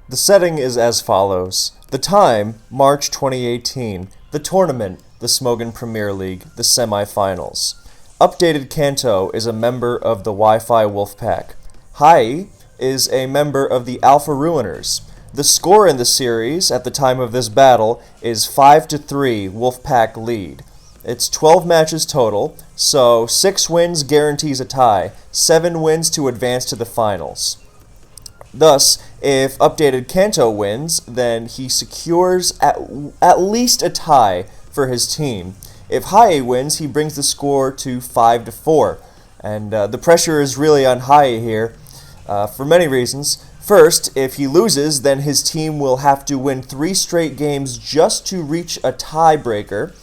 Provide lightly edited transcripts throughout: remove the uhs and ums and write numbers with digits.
The setting is as follows. The time, March 2018. The tournament, the Smogon Premier League, the semifinals. Updated Kanto is a member of the Wi-Fi Wolfpack. Hiye is a member of the Alpha Ruiners. The score in the series at the time of this battle is 5-3 Wolfpack lead. It's 12 matches total, so 6 wins guarantees a tie, 7 wins to advance to the finals. Thus, if updated Kanto wins, then he secures at least a tie for his team. If Hiye wins, he brings the score to 5-4. And the pressure is really on Hiye here for many reasons. First, if he loses, then his team will have to win 3 straight games just to reach a tiebreaker.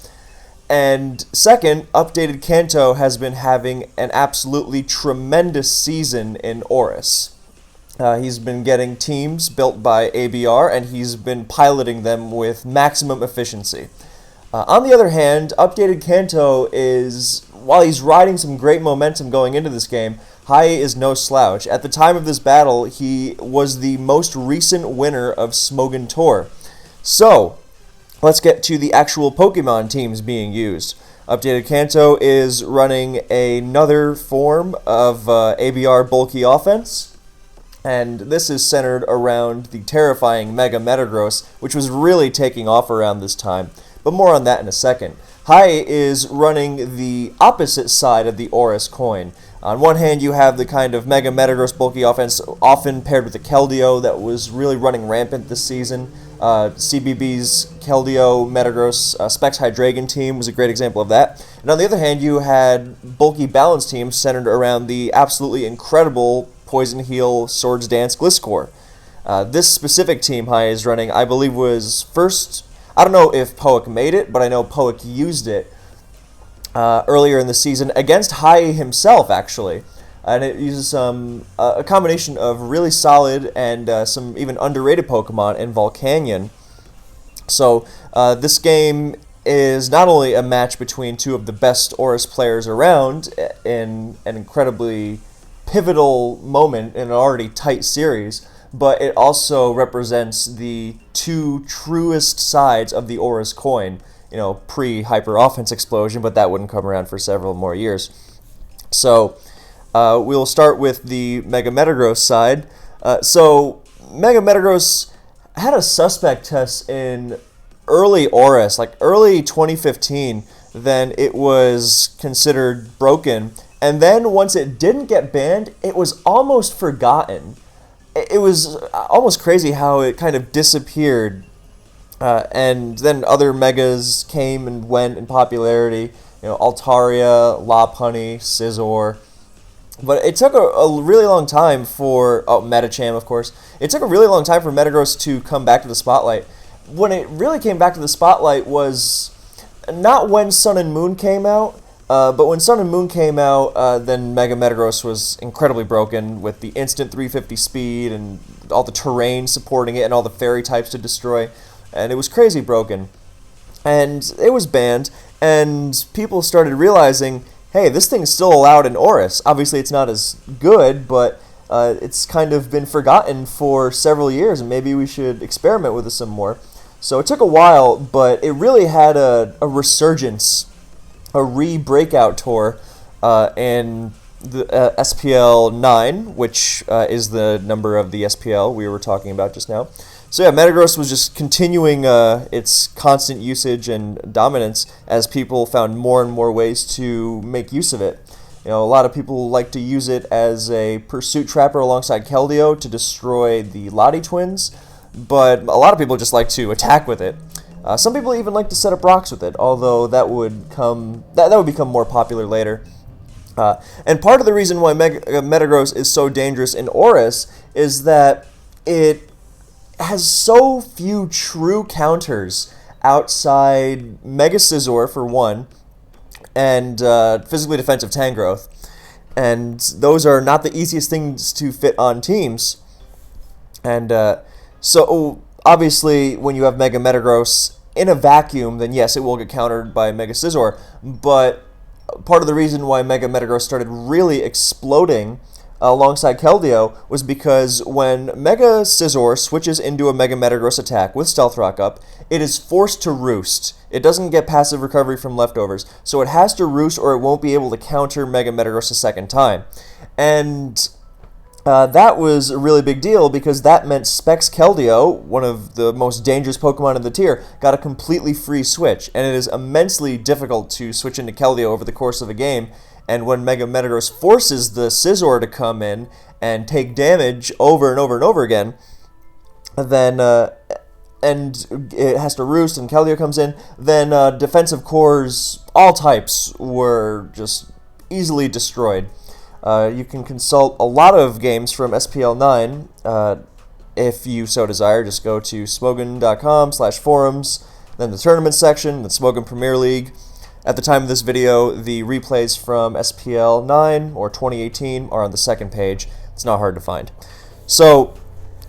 And second, updated Kanto has been having an absolutely tremendous season in ORAS. He's been getting teams built by ABR, and he's been piloting them with maximum efficiency. On the other hand, updated Kanto is, while he's riding some great momentum going into this game, Hiye is no slouch. At the time of this battle, he was the most recent winner of Smogon Tour. So, let's get to the actual Pokemon teams being used. Updated Kanto is running another form of ABR bulky offense. And this is centered around the terrifying Mega Metagross, which was really taking off around this time. But more on that in a second. Hiye is running the opposite side of the ORAS coin. On one hand, you have the kind of Mega Metagross bulky offense, often paired with the Keldeo, that was really running rampant this season. CBB's Keldeo Metagross Specs Hydreigon team was a great example of that. And on the other hand, you had bulky balance teams centered around the absolutely incredible Poison Heal Swords Dance Gliscor. This specific team Hiye is running, I believe, was first. I don't know if Poick made it, but I know Poick used it earlier in the season against Hiye himself, actually. And it uses a combination of really solid and some even underrated Pokemon in Volcanion. So this game is not only a match between 2 of the best ORAS players around in an incredibly pivotal moment in an already tight series, but it also represents the 2 truest sides of the ORAS coin. You know, pre-hyper offense explosion, but that wouldn't come around for several more years. So we'll start with the Mega Metagross side. So Mega Metagross had a suspect test in early ORAS, like early 2015. Then it was considered broken. And then once it didn't get banned, it was almost forgotten. It was almost crazy how it kind of disappeared. And then other Megas came and went in popularity. You know, Altaria, Lopunny, Scizor. But it took a really long time for... Oh, Metacham, of course. It took a really long time for Metagross to come back to the spotlight. When it really came back to the spotlight was not when Sun and Moon came out, but when Sun and Moon came out, then Mega Metagross was incredibly broken with the instant 350 speed and all the terrain supporting it and all the fairy types to destroy. And it was crazy broken. And it was banned, and people started realizing, hey, this thing is still allowed in ORAS. Obviously, it's not as good, but it's kind of been forgotten for several years, and maybe we should experiment with it some more. So it took a while, but it really had a resurgence, a re-breakout tour in the SPL 9, which is the number of the SPL we were talking about just now. So yeah, Metagross was just continuing its constant usage and dominance as people found more and more ways to make use of it. You know, a lot of people like to use it as a pursuit trapper alongside Keldeo to destroy the Lottie twins, but a lot of people just like to attack with it. Some people even like to set up rocks with it, although that would become more popular later. And part of the reason why Metagross is so dangerous in ORAS is that it has so few true counters outside Mega Scizor for one, and physically defensive Tangrowth. And those are not the easiest things to fit on teams. And so obviously when you have Mega Metagross in a vacuum, then yes, it will get countered by Mega Scizor. But part of the reason why Mega Metagross started really exploding alongside Keldeo was because when Mega Scizor switches into a Mega Metagross attack with Stealth Rock up, it is forced to roost. It doesn't get passive recovery from leftovers, so it has to roost or it won't be able to counter Mega Metagross a second time. And that was a really big deal because that meant Specs Keldeo, one of the most dangerous Pokemon in the tier, got a completely free switch, and it is immensely difficult to switch into Keldeo over the course of a game. And when Mega Metagross forces the Scizor to come in and take damage over and over and over again, then and it has to roost and Keldeo comes in, then defensive cores, all types, were just easily destroyed. You can consult a lot of games from SPL 9 if you so desire. Just go to smogon.com/forums, then the tournament section, the Smogon Premier League. At the time of this video, the replays from SPL 9 or 2018 are on the second page. It's not hard to find. So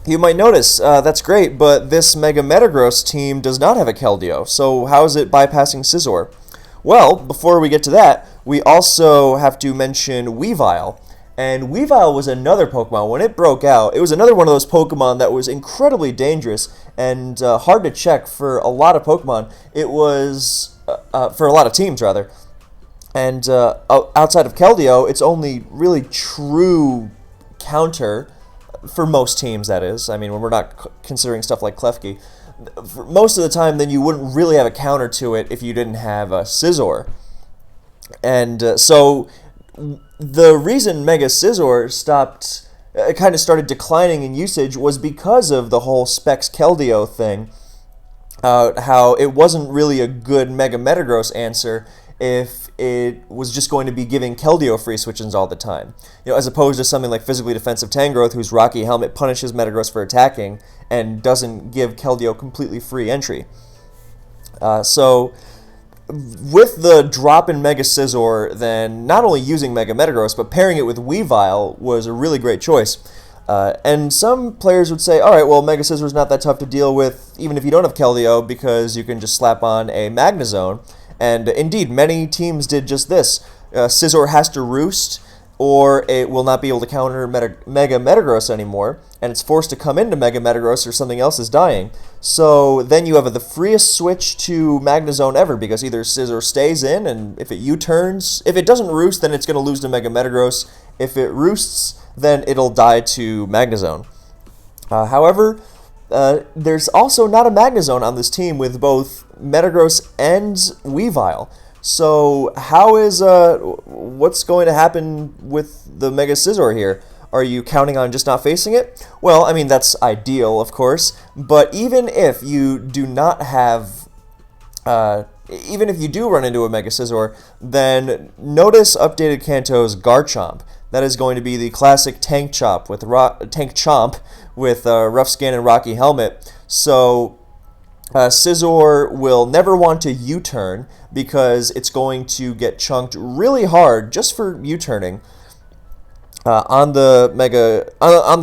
you might notice, that's great, but this Mega Metagross team does not have a Keldeo. So how is it bypassing Scizor? Well, before we get to that, we also have to mention Weavile. And Weavile was another Pokemon. When it broke out, it was another one of those Pokemon that was incredibly dangerous and hard to check for a lot of Pokemon. It was, for a lot of teams, rather. And outside of Keldeo, it's only really true counter, for most teams, that is. I mean, when we're not considering stuff like Klefki. For most of the time, then you wouldn't really have a counter to it if you didn't have a Scizor. And so the reason Mega Scizor stopped, kind of started declining in usage was because of the whole Specs Keldeo thing. How it wasn't really a good Mega Metagross answer if it was just going to be giving Keldeo free switch-ins all the time. You know, as opposed to something like Physically Defensive Tangrowth, whose Rocky Helmet punishes Metagross for attacking and doesn't give Keldeo completely free entry. So with the drop in Mega Scizor, then not only using Mega Metagross, but pairing it with Weavile was a really great choice. And some players would say, alright, well, Mega Scizor's not that tough to deal with, even if you don't have Keldeo, because you can just slap on a Magnezone. And indeed, many teams did just this. Scizor has to roost, or it will not be able to counter Mega Metagross anymore, and it's forced to come into Mega Metagross or something else is dying. So then you have the freest switch to Magnezone ever, because either Scizor stays in, and if it U-turns, if it doesn't roost, then it's going to lose to Mega Metagross. If it roosts, then it'll die to Magnezone. However, there's also not a Magnezone on this team with both Metagross and Weavile. So how is what's going to happen with the Mega Scizor here? Are you counting on just not facing it? Well, I mean, that's ideal, of course, but even if you do not have, even if you do run into a Mega Scizor, then notice updated Kanto's Garchomp. That is going to be the classic Tank Chomp with Rough Skin and Rocky Helmet. So Scizor will never want to U-turn because it's going to get chunked really hard just for U-turning on the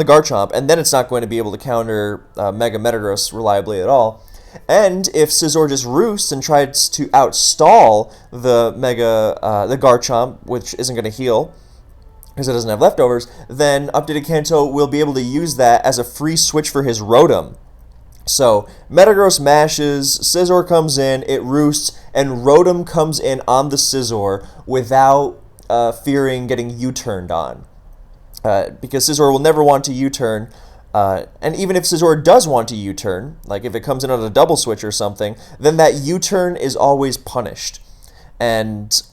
Garchomp, and then it's not going to be able to counter Mega Metagross reliably at all. And if Scizor just roosts and tries to outstall the Garchomp, which isn't going to heal because it doesn't have leftovers, then updated Kanto will be able to use that as a free switch for his Rotom. So Metagross mashes, Scizor comes in, it roosts, and Rotom comes in on the Scizor without fearing getting U-turned on. Because Scizor will never want to U-turn, and even if Scizor does want to U-turn, like if it comes in on a double switch or something, then that U-turn is always punished. And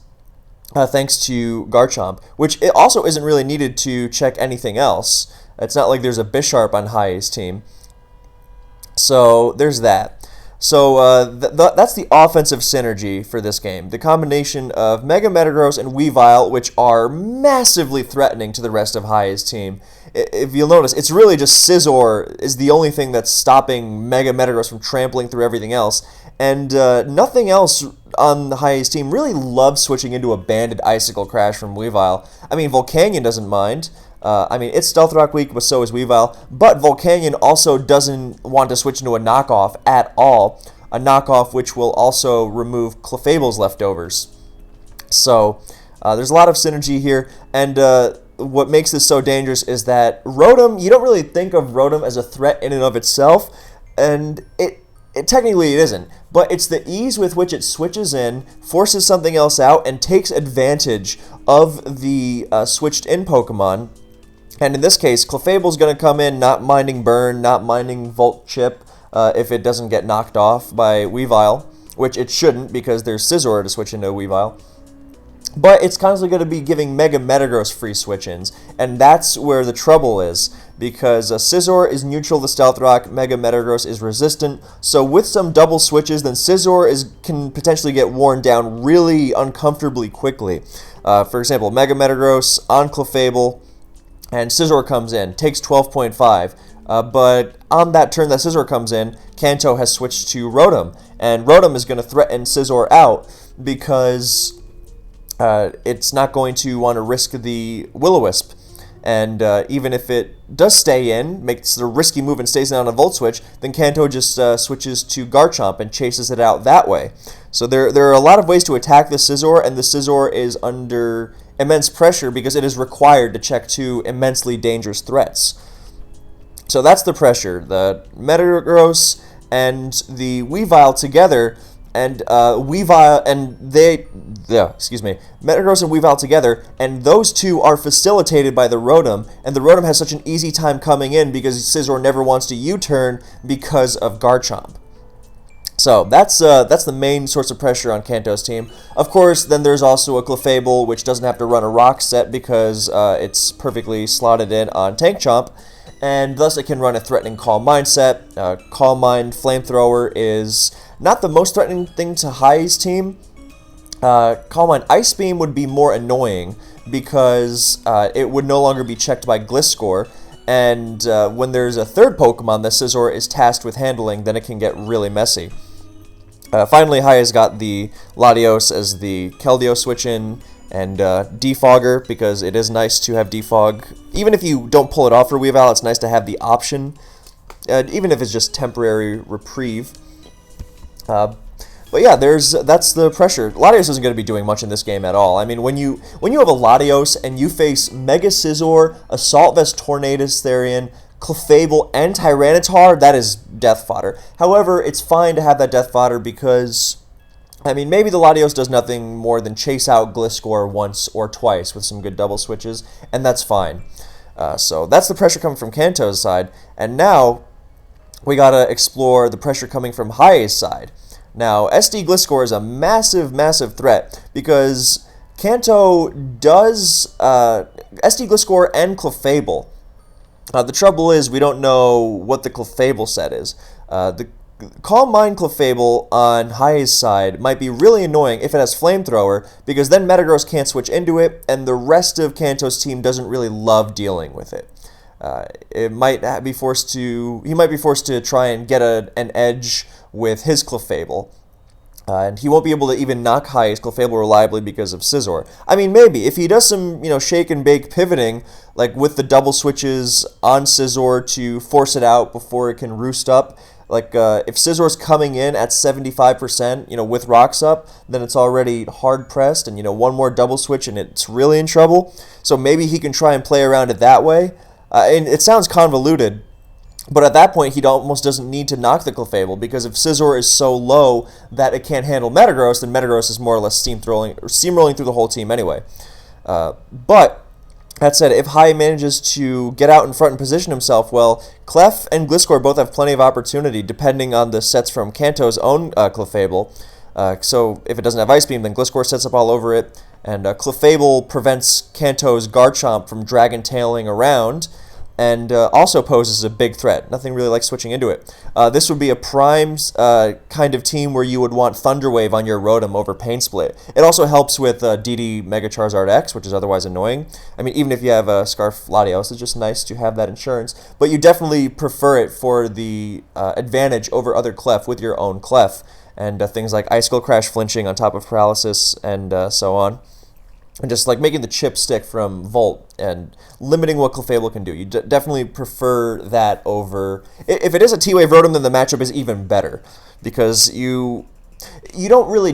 thanks to Garchomp, which it also isn't really needed to check anything else. It's not like there's a Bisharp on Hiye's team. So there's that. So that's the offensive synergy for this game. The combination of Mega Metagross and Weavile, which are massively threatening to the rest of Hiye's team. If you'll notice, it's really just Scizor is the only thing that's stopping Mega Metagross from trampling through everything else. And nothing else on the Hiye's team really loves switching into a Banded Icicle Crash from Weavile. I mean, Volcanion doesn't mind. I mean, it's Stealth Rock weak, but so is Weavile. But Volcanion also doesn't want to switch into a knockoff at all. A knockoff which will also remove Clefable's leftovers. So, there's a lot of synergy here. And what makes this so dangerous is that Rotom, you don't really think of Rotom as a threat in and of itself, and it technically it isn't, but it's the ease with which it switches in, forces something else out, and takes advantage of the switched in Pokemon. And in this case, Clefable's going to come in not minding Burn, not minding Volt Chip if it doesn't get knocked off by Weavile, which it shouldn't because there's Scizor to switch into a Weavile. But it's constantly going to be giving Mega Metagross free switch-ins, and that's where the trouble is, because Scizor is neutral to Stealth Rock, Mega Metagross is resistant, so with some double switches, then Scizor can potentially get worn down really uncomfortably quickly. For example, Mega Metagross on Clefable, and Scizor comes in, takes 12.5, but on that turn that Scizor comes in, Kanto has switched to Rotom, and Rotom is going to threaten Scizor out because it's not going to want to risk the Will-O-Wisp. And even if it does stay in, makes the risky move and stays in on a Volt Switch, then Kanto just switches to Garchomp and chases it out that way. So there are a lot of ways to attack the Scizor, and the Scizor is under immense pressure because it is required to check two immensely dangerous threats. So that's the pressure. The Metagross and the Weavile together, and Metagross and Weavile together, and those two are facilitated by the Rotom, and the Rotom has such an easy time coming in because Scizor never wants to U-turn because of Garchomp. So that's the main source of pressure on Kanto's team. Of course, then there's also a Clefable, which doesn't have to run a Rock set because it's perfectly slotted in on Tank Chomp, and thus it can run a threatening Calm Mind set. Calm Mind Flamethrower is not the most threatening thing to Hiye's team. Calm Mind Ice Beam would be more annoying because it would no longer be checked by Gliscor, and when there's a third Pokemon that Scizor is tasked with handling, then it can get really messy. Finally, Hiye's got the Latios as the Keldeo switch-in, and Defogger, because it is nice to have Defog. Even if you don't pull it off for Weavile, it's nice to have the option, even if it's just temporary reprieve. But yeah, that's the pressure. Latios isn't going to be doing much in this game at all. I mean, when you have a Latios and you face Mega Scizor, Assault Vest Tornadus Therian, Clefable, and Tyranitar, that is death fodder. However, it's fine to have that death fodder because, I mean, maybe the Latios does nothing more than chase out Gliscor once or twice with some good double switches, and that's fine. So that's the pressure coming from Kanto's side, and now we gotta explore the pressure coming from Hiye's side. Now, SD Gliscor is a massive, massive threat because Kanto does SD Gliscor and Clefable. The trouble is we don't know what the Clefable set is. The Calm Mind Clefable on Hiye's side might be really annoying if it has Flamethrower, because then Metagross can't switch into it, and the rest of Kanto's team doesn't really love dealing with it. He might be forced to try and get an edge with his Clefable. And he won't be able to even knock Hiye's Clefable reliably because of Scizor. I mean, maybe. If he does some, shake and bake pivoting, like with the double switches on Scizor to force it out before it can roost up, like if Scizor's coming in at 75%, with rocks up, then it's already hard-pressed, and, one more double switch and it's really in trouble. So maybe he can try and play around it that way. And it sounds convoluted, but at that point, he almost doesn't need to knock the Clefable, because if Scizor is so low that it can't handle Metagross, then Metagross is more or less steamrolling through the whole team anyway. But that said, if Hiye manages to get out in front and position himself well, Clef and Gliscor both have plenty of opportunity, depending on the sets from Kanto's own Clefable. So if it doesn't have Ice Beam, then Gliscor sets up all over it, and Clefable prevents Kanto's Garchomp from Dragon Tailing around, and also poses a big threat. Nothing really like switching into it. This would be a prime kind of team where you would want Thunder Wave on your Rotom over Pain Split. It also helps with DD Mega Charizard X, which is otherwise annoying. I mean, even if you have a Scarf Latios, it's just nice to have that insurance. But you definitely prefer it for the advantage over other Clef with your own Clef. And things like Icicle Crash flinching on top of Paralysis and so on. And just like making the chip stick from Volt and limiting what Clefable can do. You definitely prefer that over... If it is a T-Wave Rotom, then the matchup is even better. Because you don't really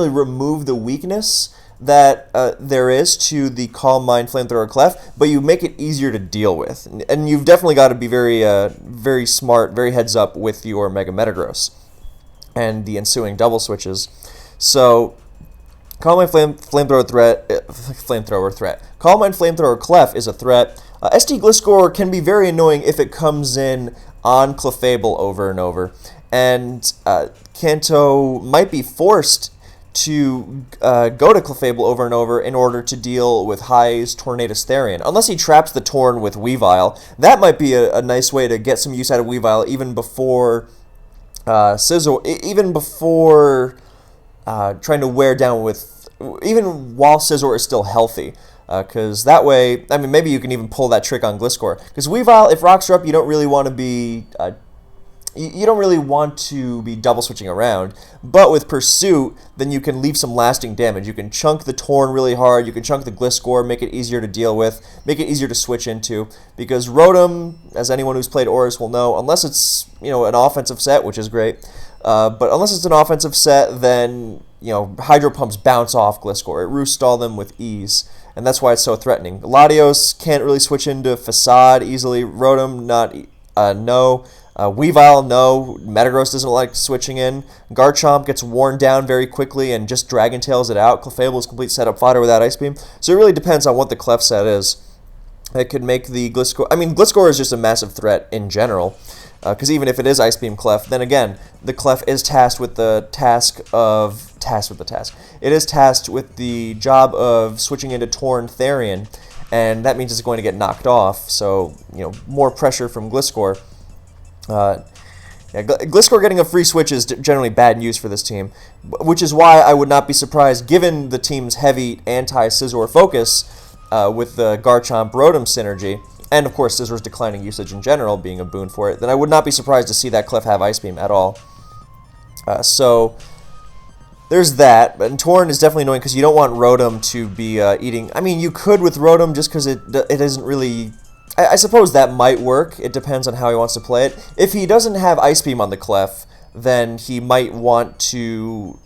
remove the weakness that there is to the Calm Mind Flamethrower Clef, but you make it easier to deal with. And you've definitely got to be very smart, very heads up with your Mega Metagross and the ensuing double switches. So, Calm Mind Flamethrower threat. Calm Mind Flamethrower Clef is a threat. SD Gliscor can be very annoying if it comes in on Clefable over and over. And Kanto might be forced to go to Clefable over and over in order to deal with Hiye's Tornadus Therian. Unless he traps the Torn with Weavile. That might be a nice way to get some use out of Weavile even before trying to wear down with, even while Scizor is still healthy. Because that way, I mean, maybe you can even pull that trick on Gliscor. Because Weavile, if rocks are up, you don't really want to be double switching around. But with Pursuit, then you can leave some lasting damage. You can chunk the Torn really hard. You can chunk the Gliscor, make it easier to deal with, make it easier to switch into. Because Rotom, as anyone who's played ORAS will know, unless it's an offensive set, which is great, but unless it's an offensive set, then Hydro Pumps bounce off Gliscor. It roost stall them with ease. And that's why it's so threatening. Latios can't really switch into Facade easily. Rotom, no. Weavile, no. Metagross doesn't like switching in. Garchomp gets worn down very quickly and just Dragon Tails it out. Clefable is complete setup fodder without Ice Beam. So it really depends on what the Clef set is. It could make the Gliscor... I mean, Gliscor is just a massive threat in general. Because even if it is Ice Beam Clef, then again, the Clef is tasked with the It is tasked with the job of switching into Torn Therian, and that means it's going to get knocked off, so, more pressure from Gliscor. Gliscor getting a free switch is generally bad news for this team, which is why I would not be surprised, given the team's heavy anti-Scizor focus with the Garchomp Rotom synergy, and of course Scizor's declining usage in general being a boon for it, then I would not be surprised to see that Clef have Ice Beam at all. So there's that, and Torn is definitely annoying because you don't want Rotom to be eating... I mean, you could with Rotom just because it isn't really... I suppose that might work. It depends on how he wants to play it. If he doesn't have Ice Beam on the Clef, then he might want to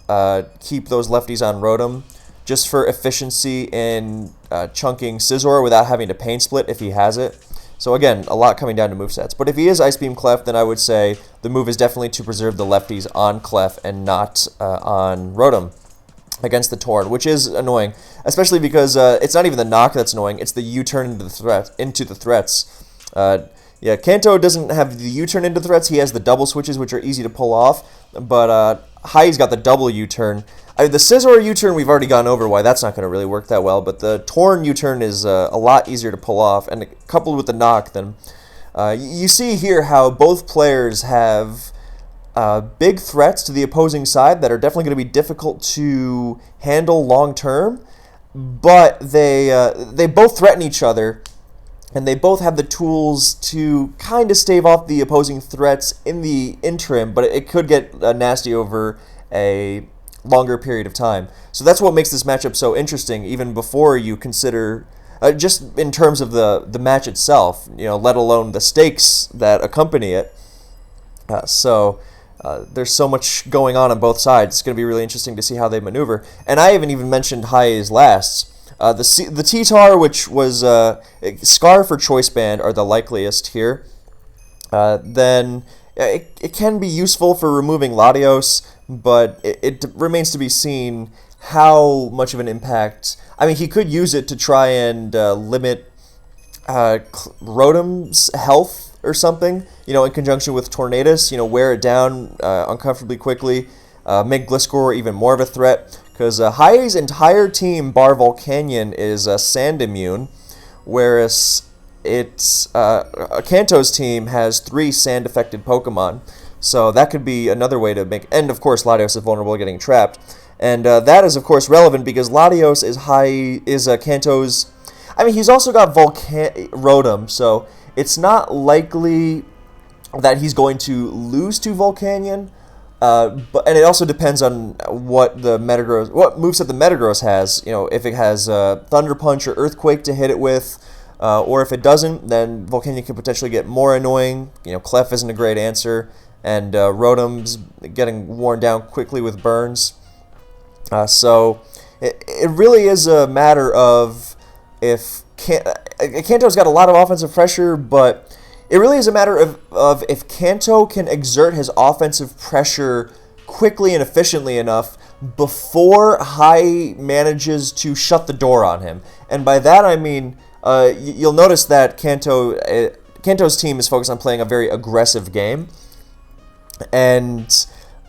keep those lefties on Rotom just for efficiency in chunking Scizor without having to Pain Split if he has it. So again, a lot coming down to movesets. But if he is Ice Beam Clef, then I would say the move is definitely to preserve the lefties on Clef and not on Rotom against the Torn, which is annoying, especially because it's not even the knock that's annoying, it's the U-turn into the threats. Yeah, Kanto doesn't have the U-turn into threats, he has the double switches, which are easy to pull off, but Hiye's got the double U-turn. The Scizor U-turn we've already gone over why that's not going to really work that well, but the Torn U-turn is a lot easier to pull off, and coupled with the knock, then you see here how both players have big threats to the opposing side that are definitely going to be difficult to handle long-term, but they both threaten each other, and they both have the tools to kind of stave off the opposing threats in the interim, but it could get nasty over a longer period of time. So that's what makes this matchup so interesting, even before you consider, just in terms of the match itself, let alone the stakes that accompany it. There's so much going on both sides. It's going to be really interesting to see how they maneuver. And I haven't even mentioned Hiye's lasts. The T-Tar, which was Scarf or Choice Band, are the likeliest here. Then it can be useful for removing Latios, but it remains to be seen how much of an impact... I mean, he could use it to try and limit Rotom's health or something, in conjunction with Tornadus, wear it down uncomfortably quickly, make Gliscor even more of a threat, because Hiye's entire team, bar Volcanion, is sand immune, whereas Kanto's team has 3 sand-affected Pokemon, so that could be another way to make... And, of course, Latios is vulnerable to getting trapped. And that is, of course, relevant because Latios is Kanto's... I mean, he's also got Rotom, so it's not likely that he's going to lose to Volcanion, and it also depends on what moveset the Metagross has. If it has Thunder Punch or Earthquake to hit it with, or if it doesn't, then Volcanion can potentially get more annoying. Clef isn't a great answer, and Rotom's getting worn down quickly with burns. So it really is a matter of if Kanto's got a lot of offensive pressure, but it really is a matter of if Kanto can exert his offensive pressure quickly and efficiently enough before Hiye manages to shut the door on him. And by that I mean, you'll notice that Kanto's team is focused on playing a very aggressive game, and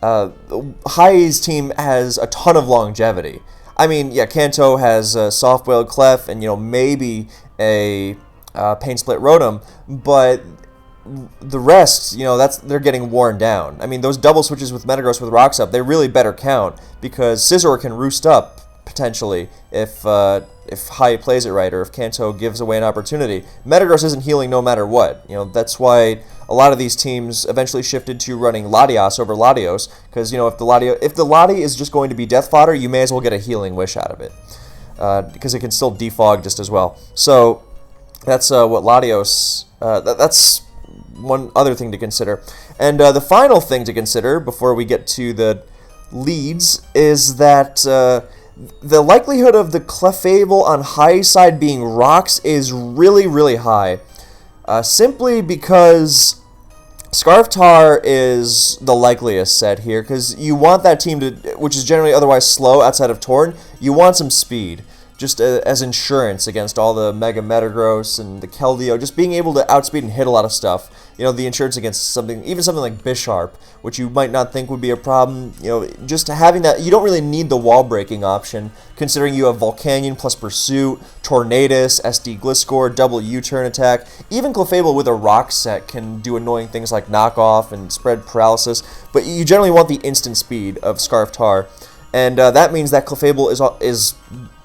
Hiye's team has a ton of longevity. I mean, yeah, Kanto has a soft-boiled Clef and, maybe a Pain Split Rotom, but the rest, they're getting worn down. I mean, those double switches with Metagross with Rocks Up, they really better count, because Scizor can roost up, potentially, if Hiye plays it right, or if Kanto gives away an opportunity. Metagross isn't healing no matter what. That's why a lot of these teams eventually shifted to running Latios over Latios, because, if the Lati is just going to be death fodder, you may as well get a healing wish out of it, because it can still defog just as well. So that's what Latios, that's one other thing to consider. And the final thing to consider before we get to the leads is that the likelihood of the Clefable on Hiye's side being rocks is really, really high. Simply because Scarftar is the likeliest set here, because you want that team to, which is generally otherwise slow outside of Torn, you want some speed, just as insurance against all the Mega Metagross and the Keldeo, just being able to outspeed and hit a lot of stuff. The insurance against even something like Bisharp, which you might not think would be a problem. Just having that, you don't really need the wall breaking option, considering you have Volcanion plus Pursuit, Tornadus, SD Gliscor, double U-turn attack. Even Clefable with a rock set can do annoying things like knockoff and spread paralysis, but you generally want the instant speed of Scarftar, and that means that Clefable is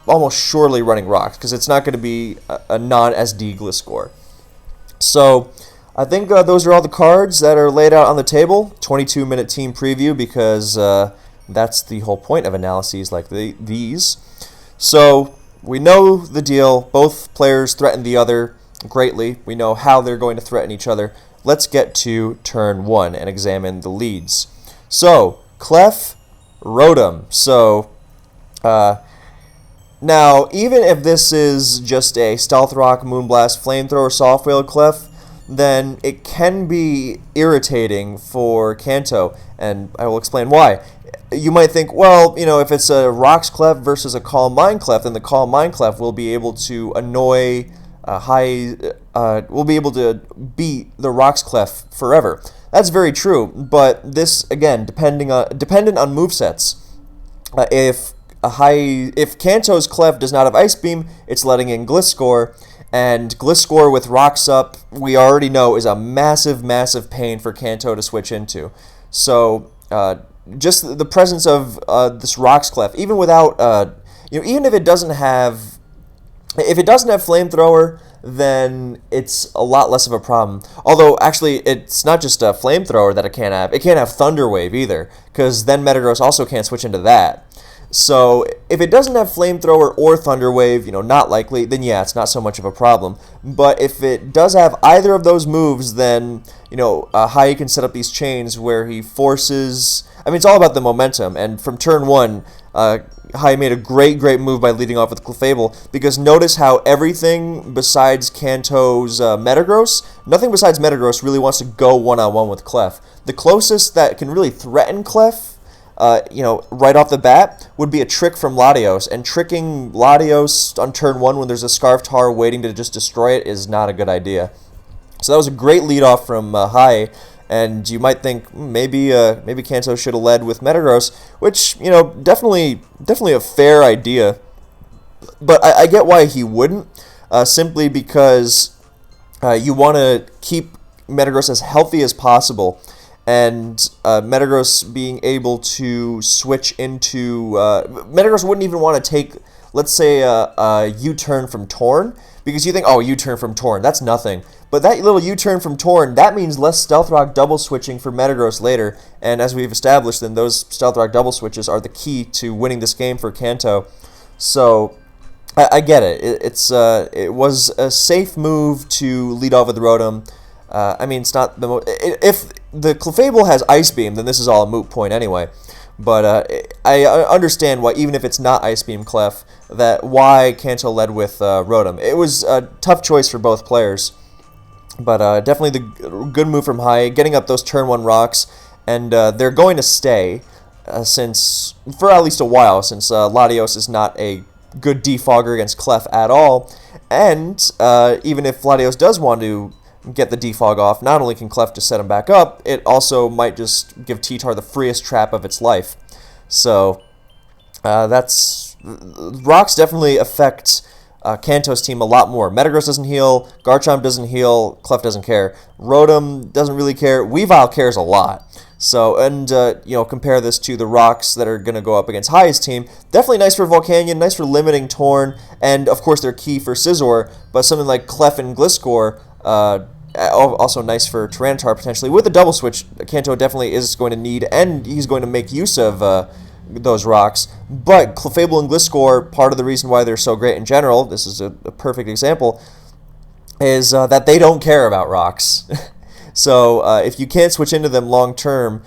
almost surely running rocks, because it's not going to be a non-SD Gliscor. So I think those are all the cards that are laid out on the table. 22-minute team preview, because that's the whole point of analyses like these. So we know the deal. Both players threaten the other greatly. We know how they're going to threaten each other. Let's get to turn 1 and examine the leads. So, Clef, Rotom. So, now, even if this is just a Stealth Rock, Moonblast, Flamethrower, Soft-Whale Clef, then it can be irritating for Kanto, and I will explain why. You might think, well, if it's a Rocks Clef versus a Calm Mind Clef, then the Calm Mind Clef will be able to annoy will be able to beat the Rocks Clef forever. That's very true, but this, again, dependent on movesets. If Kanto's Clef does not have Ice Beam, it's letting in Gliscor, and Gliscor with Rocks Up, we already know, is a massive, massive pain for Kanto to switch into. So, just the presence of this Rocks Clef, even without, even if it doesn't have Flamethrower, then it's a lot less of a problem. Although, actually, it's not just a Flamethrower that it can't have. It can't have Thunder Wave either, because then Metagross also can't switch into that. So, if it doesn't have Flamethrower or Thunder Wave, not likely, then yeah, it's not so much of a problem. But if it does have either of those moves, then, Hiye can set up these chains where he forces... I mean, it's all about the momentum, and from turn 1, Hiye made a great move by leading off with Clefable, because notice how everything besides Kanto's Metagross, nothing besides Metagross really wants to go one-on-one with Clef. The closest that can really threaten Clef, right off the bat, would be a trick from Latios, and tricking Latios on turn 1 when there's a Scarftar waiting to just destroy it is not a good idea. So that was a great lead-off from Hiye, and you might think maybe Kanto should have led with Metagross, which, definitely a fair idea. But I get why he wouldn't, simply because you want to keep Metagross as healthy as possible, and Metagross being able to switch into... Metagross wouldn't even want to take, let's say, a U-turn from Torn, because you think, oh, U-turn from Torn, that's nothing. But that little U-turn from Torn, that means less Stealth Rock double switching for Metagross later, and as we've established, then those Stealth Rock double switches are the key to winning this game for Kanto. So, I get it. It was a safe move to lead off with Rotom. I mean, it's not the most... If the Clefable has Ice Beam, then this is all a moot point anyway. But I understand why, even if it's not Ice Beam Clef, why Kanto led with Rotom. It was a tough choice for both players, but definitely the good move from Hiye, getting up those turn 1 rocks, and they're going to stay for at least a while, since Latios is not a good defogger against Clef at all, and even if Latios does want to get the defog off, not only can Clef just set him back up, it also might just give T-Tar the freest trap of its life. So rocks definitely affect Kanto's team a lot more. Metagross doesn't heal, Garchomp doesn't heal, Clef doesn't care, Rotom doesn't really care, Weavile cares a lot. So, and compare this to the rocks that are going to go up against Hiye's team. Definitely nice for Volcanion, nice for limiting Torn, and of course they're key for Scizor, but something like Clef and Gliscor, also nice for Tyranitar potentially. With the double switch, Kanto definitely is going to need, and he's going to make use of those rocks. But Clefable and Gliscor, part of the reason why they're so great in general, this is a perfect example, is that they don't care about rocks. So if you can't switch into them long term,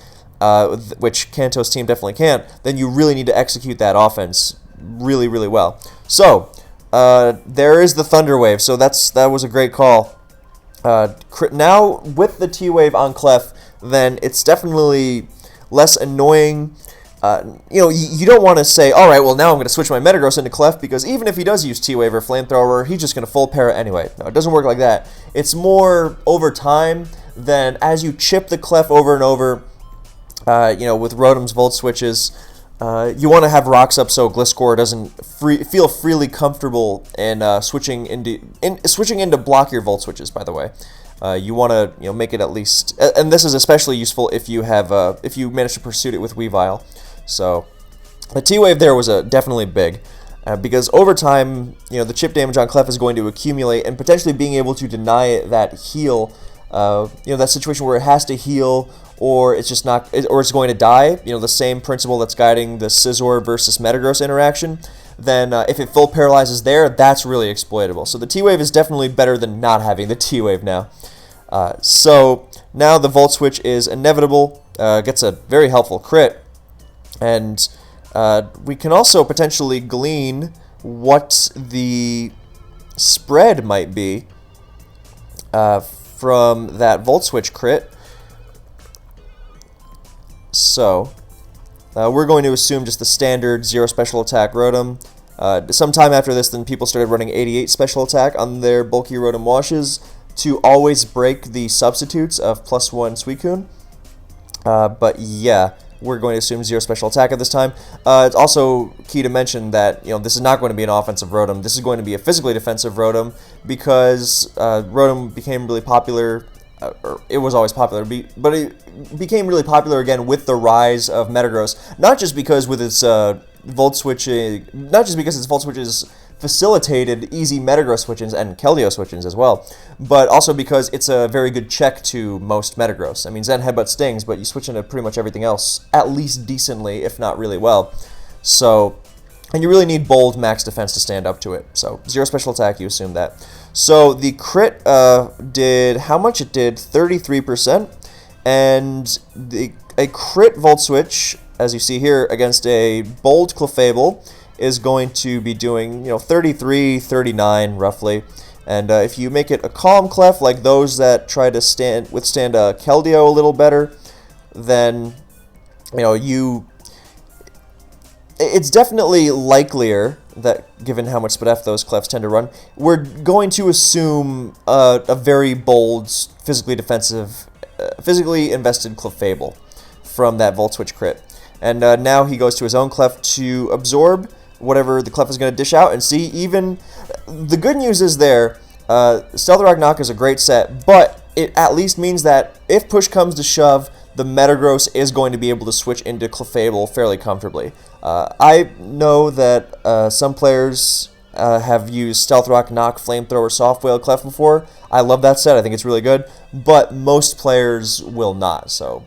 which Kanto's team definitely can't, then you really need to execute that offense really, really well. So there is the Thunder Wave. So that was a great call. Now with the T-Wave on Clef, then it's definitely less annoying. You don't want to say, all right, well, now I'm going to switch my Metagross into Clef, because even if he does use T-Wave or Flamethrower, he's just going to full para anyway. No, it doesn't work like that. It's more over time than as you chip the Clef over and over, with Rotom's Volt Switches. You want to have rocks up so Gliscor doesn't feel freely comfortable in switching into block your Volt Switches, by the way. You want to make it at least, and this is especially useful if you manage to pursue it with Weavile. So the T-Wave there was definitely big, because over time, the chip damage on Clef is going to accumulate, and potentially being able to deny it that heal, that situation where it has to heal, or it's just not, or it's going to die. The same principle that's guiding the Scizor versus Metagross interaction. Then if it full paralyzes there, that's really exploitable. So the T-Wave is definitely better than not having the T-Wave now. So now the Volt Switch is inevitable, gets a very helpful crit, and we can also potentially glean what the spread might be from that Volt Switch crit. So we're going to assume just the standard 0 special attack Rotom. Sometime after this, then people started running 88 special attack on their bulky Rotom washes to always break the substitutes of +1 Suicune. But yeah, we're going to assume 0 special attack at this time. It's also key to mention that this is not going to be an offensive Rotom. This is going to be a physically defensive Rotom, because Rotom became really popular. Or it was always popular, but it became really popular again with the rise of Metagross. Not just because with its Volt Switching, not just because its Volt Switches facilitated easy Metagross switch-ins and Keldeo switch-ins as well, but also because it's a very good check to most Metagross. I mean, Zen Headbutt stings, but you switch into pretty much everything else at least decently, if not really well. So, and you really need bold max defense to stand up to it. So 0 special attack, you assume that. So the crit did how much? It did 33%, and a crit Volt Switch, as you see here, against a bold Clefable is going to be doing 33, 39 roughly. And if you make it a calm Clef, like those that try to withstand a Keldeo a little better, then it's definitely likelier that, given how much SpDef those Clefs tend to run, we're going to assume a very bold, physically defensive, physically invested Clefable from that Volt Switch crit. And now he goes to his own Clef to absorb whatever the Clef is going to dish out, and see, even the good news is there, Stealth Rock Knock is a great set, but it at least means that if push comes to shove, the Metagross is going to be able to switch into Clefable fairly comfortably. I know that some players have used Stealth Rock Knock, Flamethrower, Soft Whale, Clef before. I love that set, I think it's really good, but most players will not, so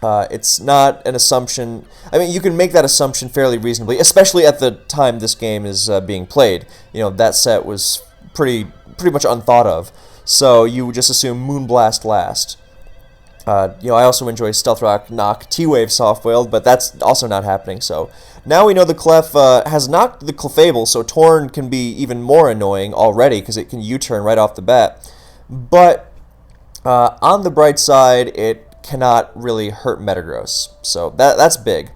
it's not an assumption. I mean, you can make that assumption fairly reasonably, especially at the time this game is being played. That set was pretty much unthought of, so you would just assume Moonblast last. I also enjoy Stealth Rock knock T-Wave soft-boiled, but that's also not happening, so now we know the Clef has knocked the Clefable, so Torn can be even more annoying already because it can U-turn right off the bat. But on the bright side, it cannot really hurt Metagross, so that's big.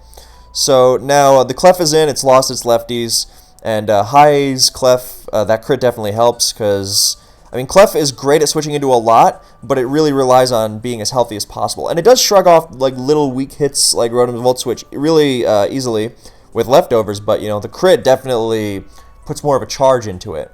So now the Clef is in, it's lost its lefties, and Hiye's Clef, that crit definitely helps because, I mean, Clef is great at switching into a lot, but it really relies on being as healthy as possible. And it does shrug off like little weak hits like Rotom's Volt Switch really easily with leftovers, but the crit definitely puts more of a charge into it.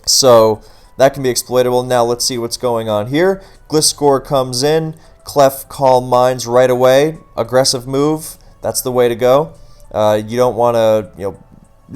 So that can be exploitable. Now let's see what's going on here. Gliscor comes in, Clef Calm Minds right away. Aggressive move. That's the way to go. You don't want to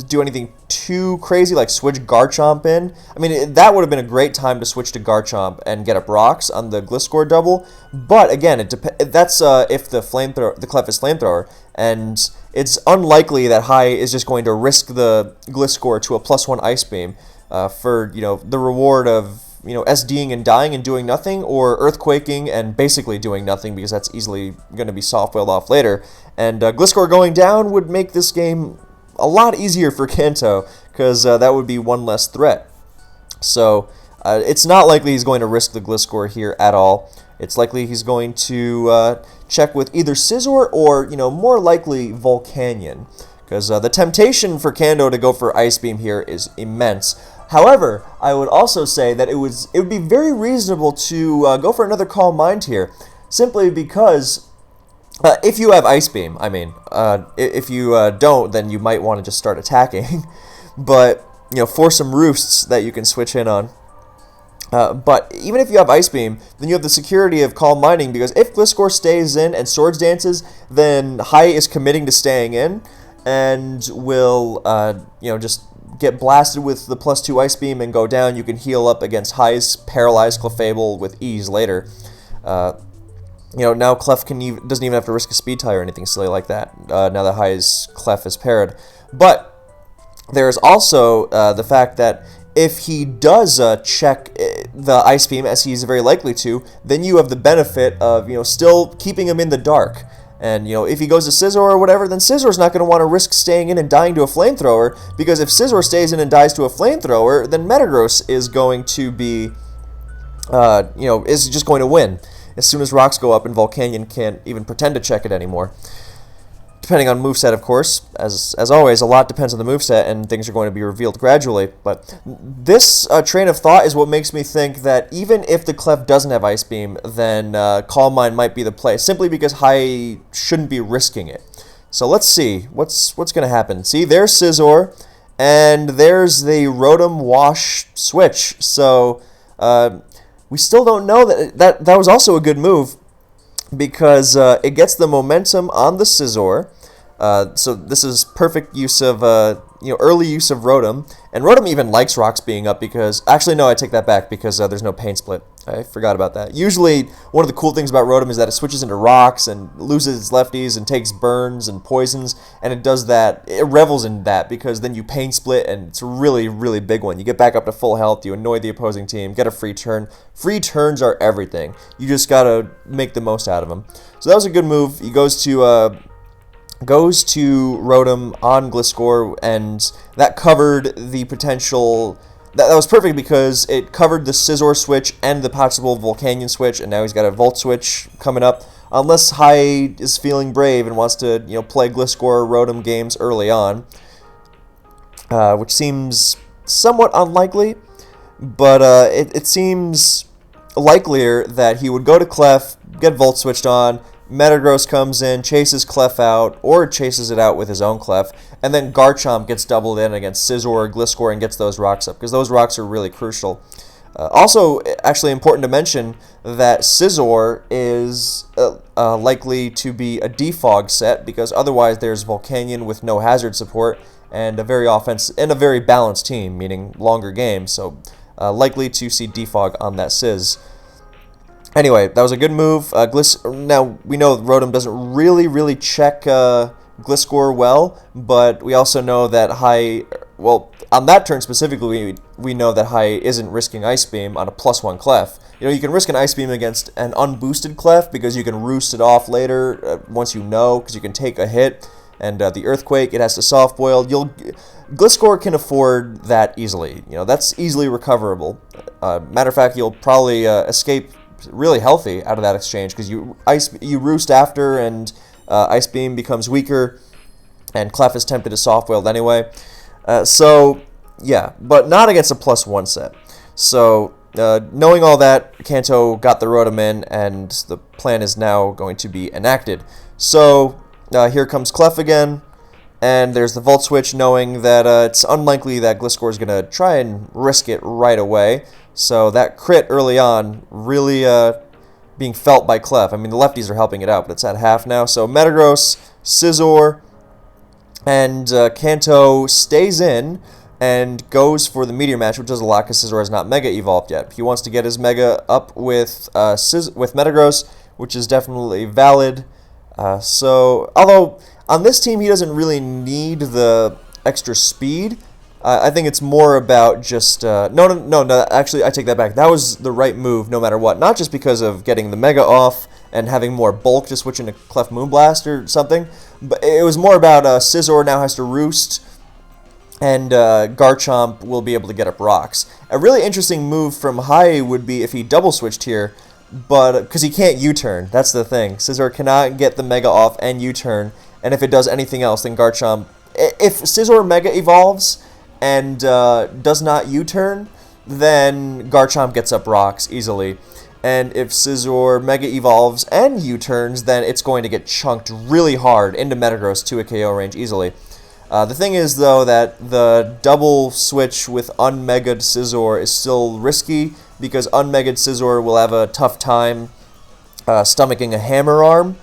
do anything too crazy like switch Garchomp in. I mean, that would have been a great time to switch to Garchomp and get up rocks on the Gliscor double. But again, that's if the Clef is Flamethrower, and it's unlikely that Hiye is just going to risk the Gliscor to a +1 Ice Beam for the reward of SDing and dying and doing nothing, or Earthquaking and basically doing nothing because that's easily going to be soft-boiled off later. And Gliscor going down would make this game a lot easier for Kanto because that would be one less threat. So it's not likely he's going to risk the Gliscor here at all. It's likely he's going to check with either Scizor or more likely Volcanion, because the temptation for Kanto to go for Ice Beam here is immense. However, I would also say that it would be very reasonable to go for another Calm Mind here, simply because if you have Ice Beam, I mean, if you don't, then you might want to just start attacking. But for some roosts that you can switch in on. But even if you have Ice Beam, then you have the security of Calm Minding, because if Gliscor stays in and Swords Dances, then Hiye is committing to staying in and will just get blasted with the +2 Ice Beam and go down. You can heal up against Hiye's paralyzed Clefable with ease later. Now Clef doesn't even have to risk a Speed Tie or anything silly like that, now that Hiye's Clef is paired. But there's also the fact that if he does check the Ice Beam, as he's very likely to, then you have the benefit of still keeping him in the dark. And if he goes to Scizor or whatever, then Scizor's not going to want to risk staying in and dying to a Flamethrower, because if Scizor stays in and dies to a Flamethrower, then Metagross is going to be, is just going to win as soon as rocks go up and Volcanion can't even pretend to check it anymore. Depending on moveset, of course. As always, a lot depends on the moveset, and things are going to be revealed gradually. But this train of thought is what makes me think that even if the Clef doesn't have Ice Beam, then Calm Mind might be the play, simply because Hiye shouldn't be risking it. So let's see what's going to happen. See, there's Scizor, and there's the Rotom Wash switch. So we still don't know that was also a good move, because it gets the momentum on the Scizor. So this is perfect use of early use of Rotom, and Rotom even likes rocks being up because, actually no, I take that back, because there's no pain split. I forgot about that. Usually one of the cool things about Rotom is that it switches into rocks and loses its lefties and takes burns and poisons, and it does that, it revels in that, because then you pain split and it's a really, really big one. You get back up to full health, you annoy the opposing team, get a free turn. Free turns are everything. You just gotta make the most out of them. So that was a good move. He goes to Rotom on Gliscor, and that covered the potential. That was perfect because it covered the Scizor switch and the possible Volcanion switch, and now he's got a Volt switch coming up. Unless Hiye is feeling brave and wants to play Gliscor Rotom games early on, which seems somewhat unlikely, but it seems likelier that he would go to Clef, get Volt switched on, Metagross comes in, chases Clef out, or chases it out with his own Clef, and then Garchomp gets doubled in against Scizor or Gliscor and gets those rocks up, because those rocks are really crucial. Also, actually important to mention that Scizor is likely to be a defog set, because otherwise there's Volcanion with no hazard support and a very balanced team, meaning longer games, so likely to see defog on that Sizz. Anyway, that was a good move. Now, we know Rotom doesn't really check Gliscor well, but we also know that Hiye, well, on that turn specifically, we know that Hiye isn't risking Ice Beam on a +1 Clef, You can risk an Ice Beam against an unboosted Clef because you can roost it off later once because you can take a hit. And the Earthquake, it has to Soft Boil. Gliscor can afford that easily. That's easily recoverable. Matter of fact, you'll probably escape really healthy out of that exchange because you roost after, and Ice Beam becomes weaker, and Clef is tempted to Soft Boiled anyway. Yeah, but not against a +1 set. So, knowing all that, Kanto got the Rotom in, and the plan is now going to be enacted. So, here comes Clef again, and there's the Volt Switch, knowing that it's unlikely that Gliscor is going to try and risk it right away. So that crit early on really being felt by Clef. I mean, the lefties are helping it out, but it's at half now. So Metagross, Scizor, and Kanto stays in and goes for the Meteor Match, which does a lot because Scizor has not Mega Evolved yet. He wants to get his Mega up with Metagross, which is definitely valid. Although on this team he doesn't really need the extra speed, I think it's more about just no. Actually, I take that back. That was the right move, no matter what. Not just because of getting the Mega off and having more bulk to switch into Clef Moonblast or something, but it was more about Scizor now has to roost, and Garchomp will be able to get up rocks. A really interesting move from Hiye would be if he double switched here, but because he can't U-turn, that's the thing. Scizor cannot get the Mega off and U-turn, and if it does anything else, then Garchomp... If Scizor Mega Evolves and does not U-turn, then Garchomp gets up rocks easily. And if Scizor Mega Evolves and U-turns, then it's going to get chunked really hard into Metagross to a KO range easily. The thing is, though, that the double switch with Unmega'd Scizor is still risky, because Unmega'd Scizor will have a tough time stomaching a Hammer Arm,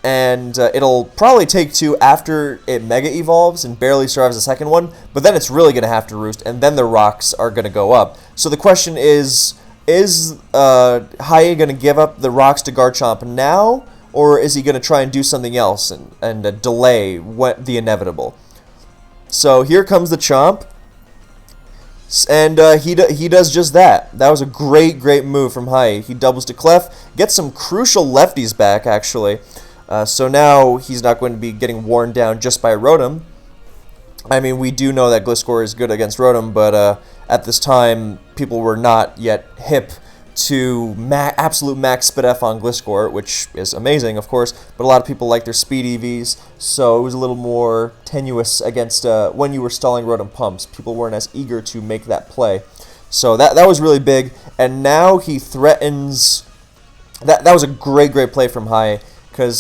and it'll probably take 2 after it Mega Evolves and barely survives the second one, but then it's really going to have to roost, and then the rocks are going to go up. So the question is Hiye going to give up the rocks to Garchomp now, or is he going to try and do something else and delay the inevitable? So here comes the Chomp, and he does just that. That was a great move from Hiye. He doubles to Clef, gets some crucial lefties back, actually. So now he's not going to be getting worn down just by Rotom. I mean, we do know that Gliscor is good against Rotom, but at this time, people were not yet hip to absolute max Spit F on Gliscor, which is amazing, of course, but a lot of people like their speed EVs, so it was a little more tenuous against when you were stalling Rotom pumps. People weren't as eager to make that play. So that was really big, and now he threatens... That was a great play from Hiye, because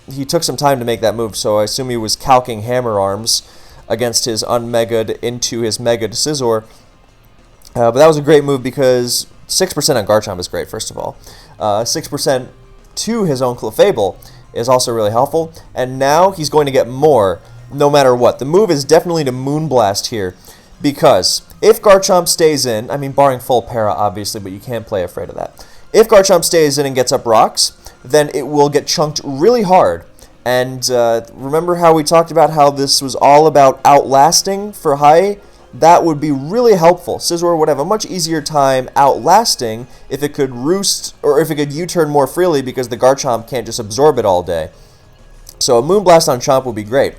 he took some time to make that move, so I assume he was calcing Hammer Arms against his Unmega'd into his Mega'd Scizor. But that was a great move because 6% on Garchomp is great, first of all. 6% to his own Clefable is also really helpful, and now he's going to get more no matter what. The move is definitely to Moonblast here, because if Garchomp stays in, I mean, barring full para, obviously, but you can't play afraid of that. If Garchomp stays in and gets up rocks, then it will get chunked really hard. And remember how we talked about how this was all about outlasting for Hiye? That would be really helpful. Scizor would have a much easier time outlasting if it could roost, or if it could U-turn more freely, because the Garchomp can't just absorb it all day. So a Moonblast on Chomp would be great.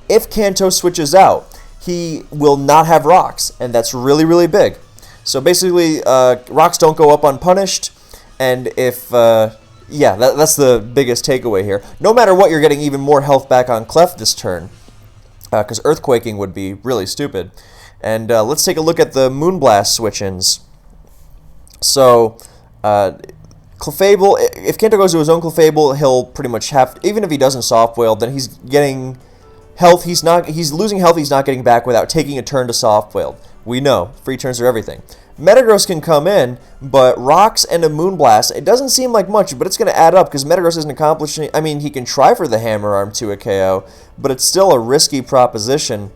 If Kanto switches out, he will not have rocks, and that's really big. So basically, rocks don't go up unpunished, and if... yeah, that's the biggest takeaway here. No matter what, you're getting even more health back on Clef this turn, because Earthquaking would be really stupid. And let's take a look at the Moonblast switch-ins. So, Clefable, if Kanto goes to his own Clefable, he'll pretty much have, even if he doesn't Soft Boil, then he's getting health. He's losing health he's not getting back without taking a turn to Soft Boil. We know, free turns are everything. Metagross can come in, but Rocks and a Moonblast, it doesn't seem like much, but it's going to add up, because Metagross isn't accomplishing... I mean, he can try for the Hammer Arm to a KO, but it's still a risky proposition,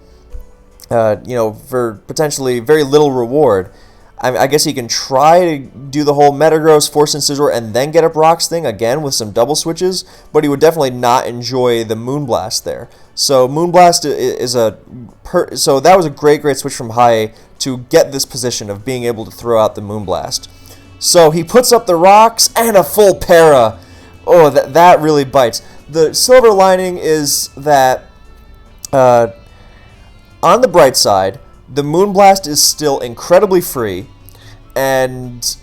for potentially very little reward. I guess he can try to do the whole Metagross, Force and Scizor, and then get up Rocks thing, again, with some double switches, but he would definitely not enjoy the Moonblast there. So Moonblast is so that was a great switch from Hiye to get this position of being able to throw out the Moonblast. So he puts up the rocks and a full para. Oh, that really bites. The silver lining is that, on the bright side, the Moonblast is still incredibly free, and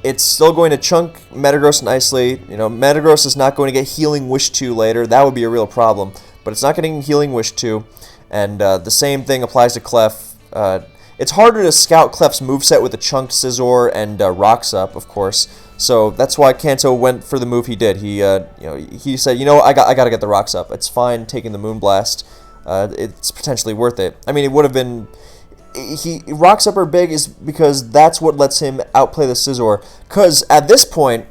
it's still going to chunk Metagross and Isolate. Metagross is not going to get Healing Wish 2 later. That would be a real problem. But it's not getting Healing Wish 2. And the same thing applies to Clef. It's harder to scout Clef's moveset with a chunked Scizor and Rocks Up, of course. So that's why Kanto went for the move he did. He said, I got to get the Rocks Up. It's fine taking the Moonblast. It's potentially worth it. I mean, it would have been... Rocks Up are big is because that's what lets him outplay the Scizor. Because at this point,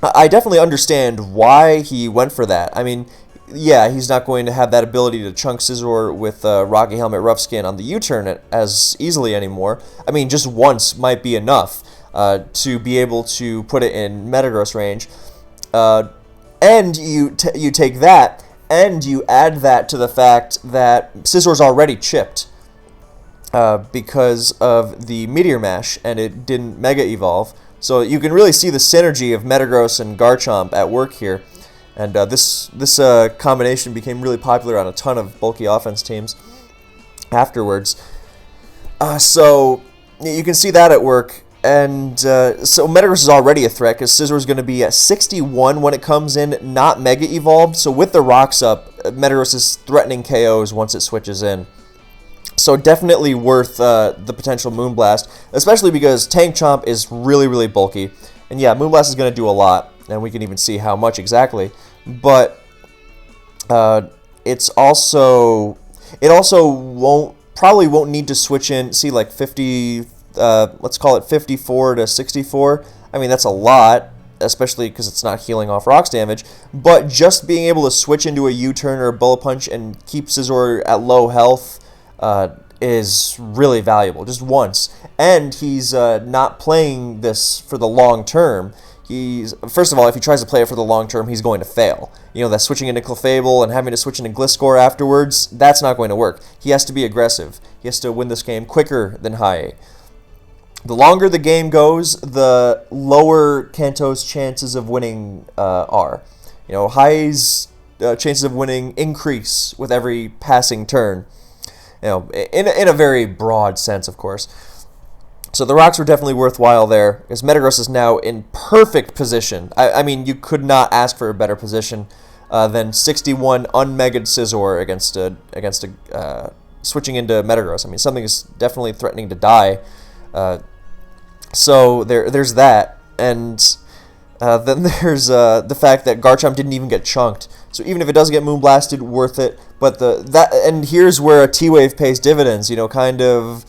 I definitely understand why he went for that. I mean, yeah, he's not going to have that ability to chunk Scizor with Rocky Helmet Rough Skin on the U-turn as easily anymore. I mean, just once might be enough to be able to put it in Metagross range. And you take that, and you add that to the fact that Scizor's already chipped because of the Meteor Mash, and it didn't Mega Evolve. So you can really see the synergy of Metagross and Garchomp at work here. And this combination became really popular on a ton of bulky offense teams afterwards. So you can see that at work. And so Metagross is already a threat because Scizor is going to be at 61 when it comes in, not Mega Evolved. So with the Rocks Up, Metagross is threatening KOs once it switches in. So definitely worth the potential Moonblast, especially because Tank Chomp is really, really bulky. And yeah, Moonblast is going to do a lot, and we can even see how much exactly. But it also probably won't need to switch in. See, like 50, let's call it 54 to 64. I mean, that's a lot, especially because it's not healing off rocks damage. But just being able to switch into a U-turn or a Bullet Punch and keep Scizor at low health is really valuable, just once. And he's not playing this for the long term. First of all, if he tries to play it for the long term, he's going to fail. That switching into Clefable and having to switch into Gliscor afterwards, that's not going to work. He has to be aggressive. He has to win this game quicker than Hiye. The longer the game goes, the lower Kanto's chances of winning are. Hiye's chances of winning increase with every passing turn. In a very broad sense, of course. So the rocks were definitely worthwhile there, because Metagross is now in perfect position. I mean, you could not ask for a better position than 61 unmegged Scizor against switching into Metagross. I mean, something is definitely threatening to die. So there's that, and then there's the fact that Garchomp didn't even get chunked. So even if it does get Moonblasted, worth it. But and here's where a T-Wave pays dividends. Kind of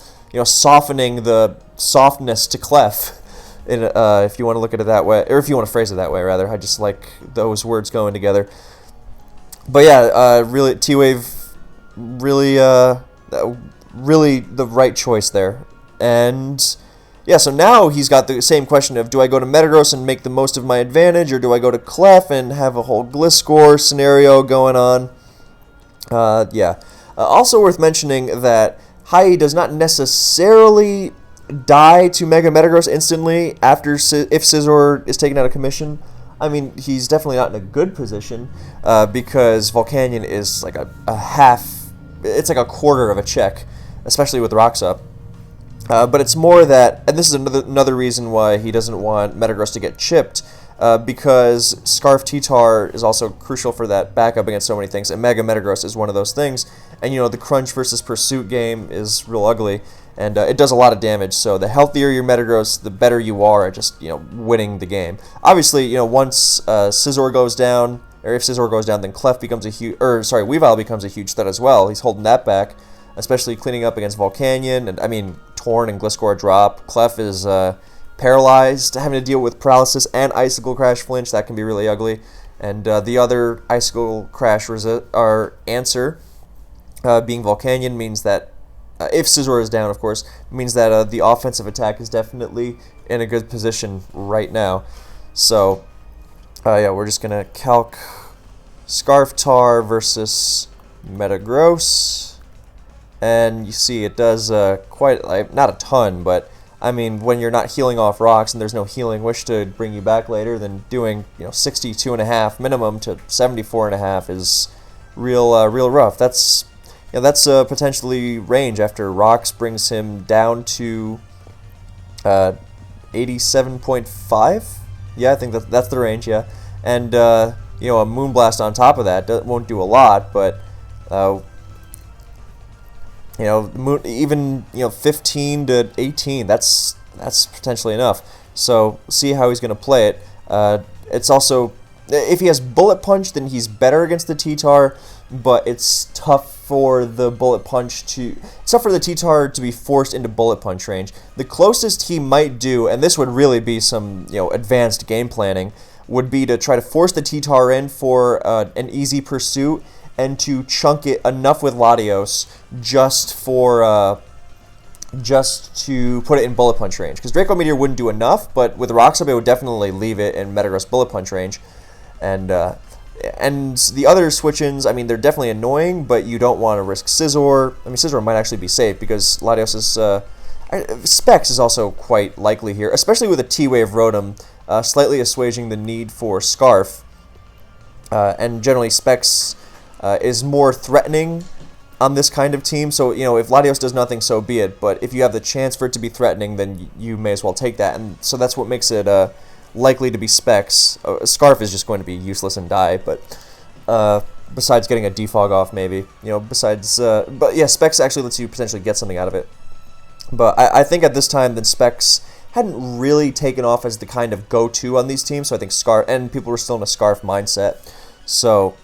softening the softness to Clef, if you want to look at it that way, or if you want to phrase it that way, rather. I just like those words going together. But yeah, really, T-Wave, really the right choice there. And yeah, so now he's got the same question of, do I go to Metagross and make the most of my advantage, or do I go to Clef and have a whole Gliscor scenario going on? Yeah. Also worth mentioning that Hiye does not necessarily die to Mega Metagross instantly if Scizor is taken out of commission. I mean, he's definitely not in a good position because Volcanion is like a half, it's like a quarter of a check, especially with Rocks Up. But it's more that, and this is another reason why he doesn't want Metagross to get chipped, because Scarf T-Tar is also crucial for that backup against so many things, and Mega Metagross is one of those things. And the Crunch versus Pursuit game is real ugly, and it does a lot of damage. So the healthier your Metagross, the better you are at just winning the game. Obviously, once Scizor goes down, or if Scizor goes down, then Clef becomes Weavile becomes a huge threat as well. He's holding that back, especially cleaning up against Volcanion, and I mean Torn and Gliscor drop. Clef is paralyzed, having to deal with paralysis and Icicle Crash Flinch. That can be really ugly. And the other Icicle Crash answer, being Volcanion, means that if Scizor is down, of course, means that the offensive attack is definitely in a good position right now. So, yeah, we're just going to calc Scarf Tar versus Metagross. And you see it does quite, not a ton, but I mean, when you're not healing off rocks and there's no healing wish to bring you back later, then doing 62.5 minimum to 74.5 is real rough. That's potentially range after rocks brings him down to 87.5. Yeah, I think that's the range. Yeah, and a Moonblast on top of that won't do a lot, but even 15 to 18, that's potentially enough. So see how he's going to play it. It's also, if he has Bullet Punch, then he's better against the T-Tar, but it's tough for the T-Tar to be forced into Bullet Punch range. The closest he might do, and this would really be some advanced game planning, would be to try to force the T-Tar in for an easy pursuit, and to chunk it enough with Latios just to put it in Bullet Punch range. Because Draco Meteor wouldn't do enough, but with Rocks Up, it would definitely leave it in Metagross Bullet Punch range. And the other switch-ins, I mean, they're definitely annoying, but you don't want to risk Scizor. I mean, Scizor might actually be safe, because Latios is... Specs is also quite likely here, especially with a T-Wave Rotom, slightly assuaging the need for Scarf. And generally, Specs... is more threatening on this kind of team. So, if Latios does nothing, so be it. But if you have the chance for it to be threatening, then you may as well take that. And so that's what makes it likely to be Specs. Scarf is just going to be useless and die. But besides getting a defog off, maybe. But yeah, Specs actually lets you potentially get something out of it. But I think at this time, then Specs hadn't really taken off as the kind of go-to on these teams. So I think Scarf, and people were still in a Scarf mindset. So...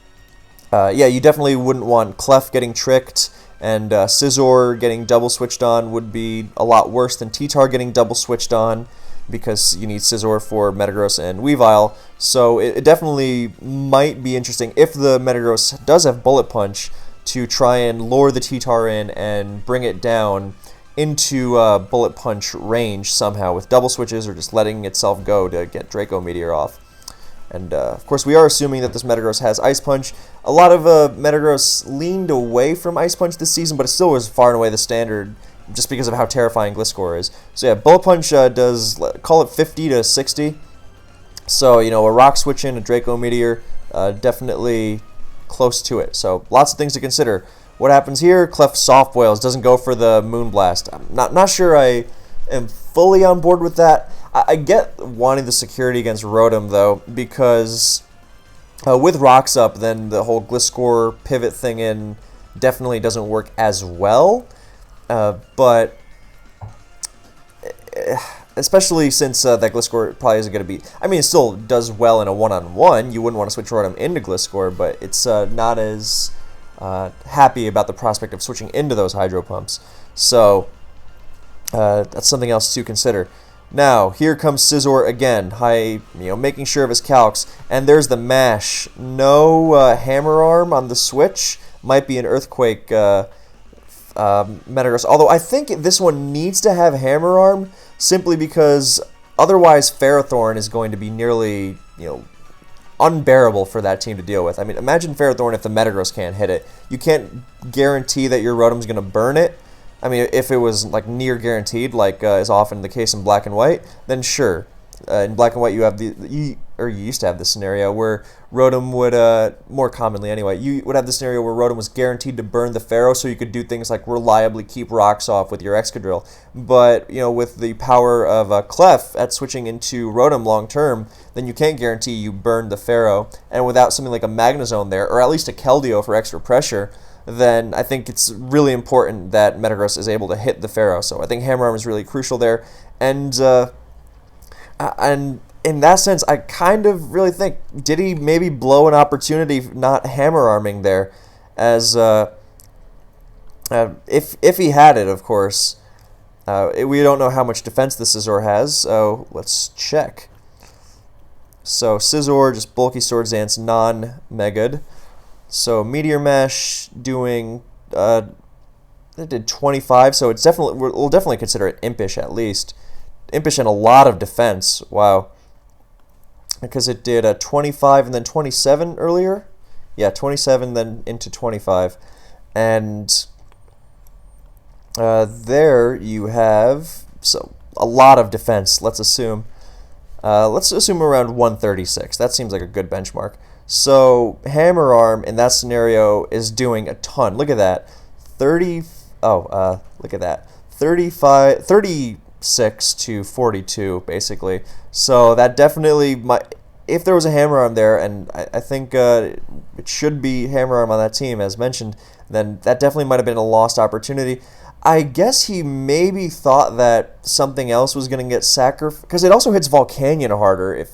yeah, you definitely wouldn't want Clef getting tricked, and Scizor getting double switched on would be a lot worse than T-Tar getting double switched on, because you need Scizor for Metagross and Weavile. So it definitely might be interesting, if the Metagross does have Bullet Punch, to try and lure the T-Tar in and bring it down into Bullet Punch range somehow, with double switches or just letting itself go to get Draco Meteor off. And, of course, we are assuming that this Metagross has Ice Punch. A lot of Metagross leaned away from Ice Punch this season, but it still was far and away the standard, just because of how terrifying Gliscor is. So, yeah, Bullet Punch does, call it 50 to 60. So, a Rock Switch in, a Draco Meteor, definitely close to it. So, lots of things to consider. What happens here? Clef Soft Boils, doesn't go for the Moonblast. I'm not sure I am fully on board with that. I get wanting the security against Rotom, though, because with Rocks Up, then the whole Gliscor pivot thing in definitely doesn't work as well. But especially since that Gliscor probably isn't going to be... I mean, it still does well in a one-on-one. You wouldn't want to switch Rotom into Gliscor, but it's not as happy about the prospect of switching into those Hydro Pumps. So that's something else to consider. Now, here comes Scizor again, making sure of his calcs, and there's the mash. No Hammer Arm on the switch. Might be an Earthquake Metagross, although I think this one needs to have Hammer Arm, simply because otherwise Ferrothorn is going to be nearly, unbearable for that team to deal with. I mean, imagine Ferrothorn if the Metagross can't hit it. You can't guarantee that your Rotom's going to burn it. I mean, if it was like near guaranteed, like is often the case in Black and White, then sure. In Black and White, you have you used to have this scenario where Rotom would, more commonly anyway, you would have the scenario where Rotom was guaranteed to burn the Pharaoh, so you could do things like reliably keep rocks off with your Excadrill. But, with the power of Clef at switching into Rotom long term, then you can't guarantee you burn the Pharaoh. And without something like a Magnezone there, or at least a Keldeo for extra pressure, then I think it's really important that Metagross is able to hit the Pharaoh. So I think Hammer Arm is really crucial there. And in that sense, I kind of really think, did he maybe blow an opportunity not Hammer Arming there? As if he had it, of course. We don't know how much defense the Scizor has, so let's check. So Scizor, just bulky Swords Dance, non-Megad. So Meteor Mash doing, it did 25, so it's definitely, we'll definitely consider it Impish at least. Impish and a lot of defense, wow. Because it did 25 and then 27 earlier. Yeah, 27 then into 25. And there you have, so a lot of defense, let's assume. Let's assume around 136. That seems like a good benchmark. So Hammer Arm in that scenario is doing a ton. Look at that. 30. Oh, look at that. 36 to 42, basically. So that definitely might. If there was a Hammer Arm there, and I think it should be Hammer Arm on that team, as mentioned, then that definitely might have been a lost opportunity. I guess he maybe thought that something else was going to get sacrificed, because it also hits Volcanion harder if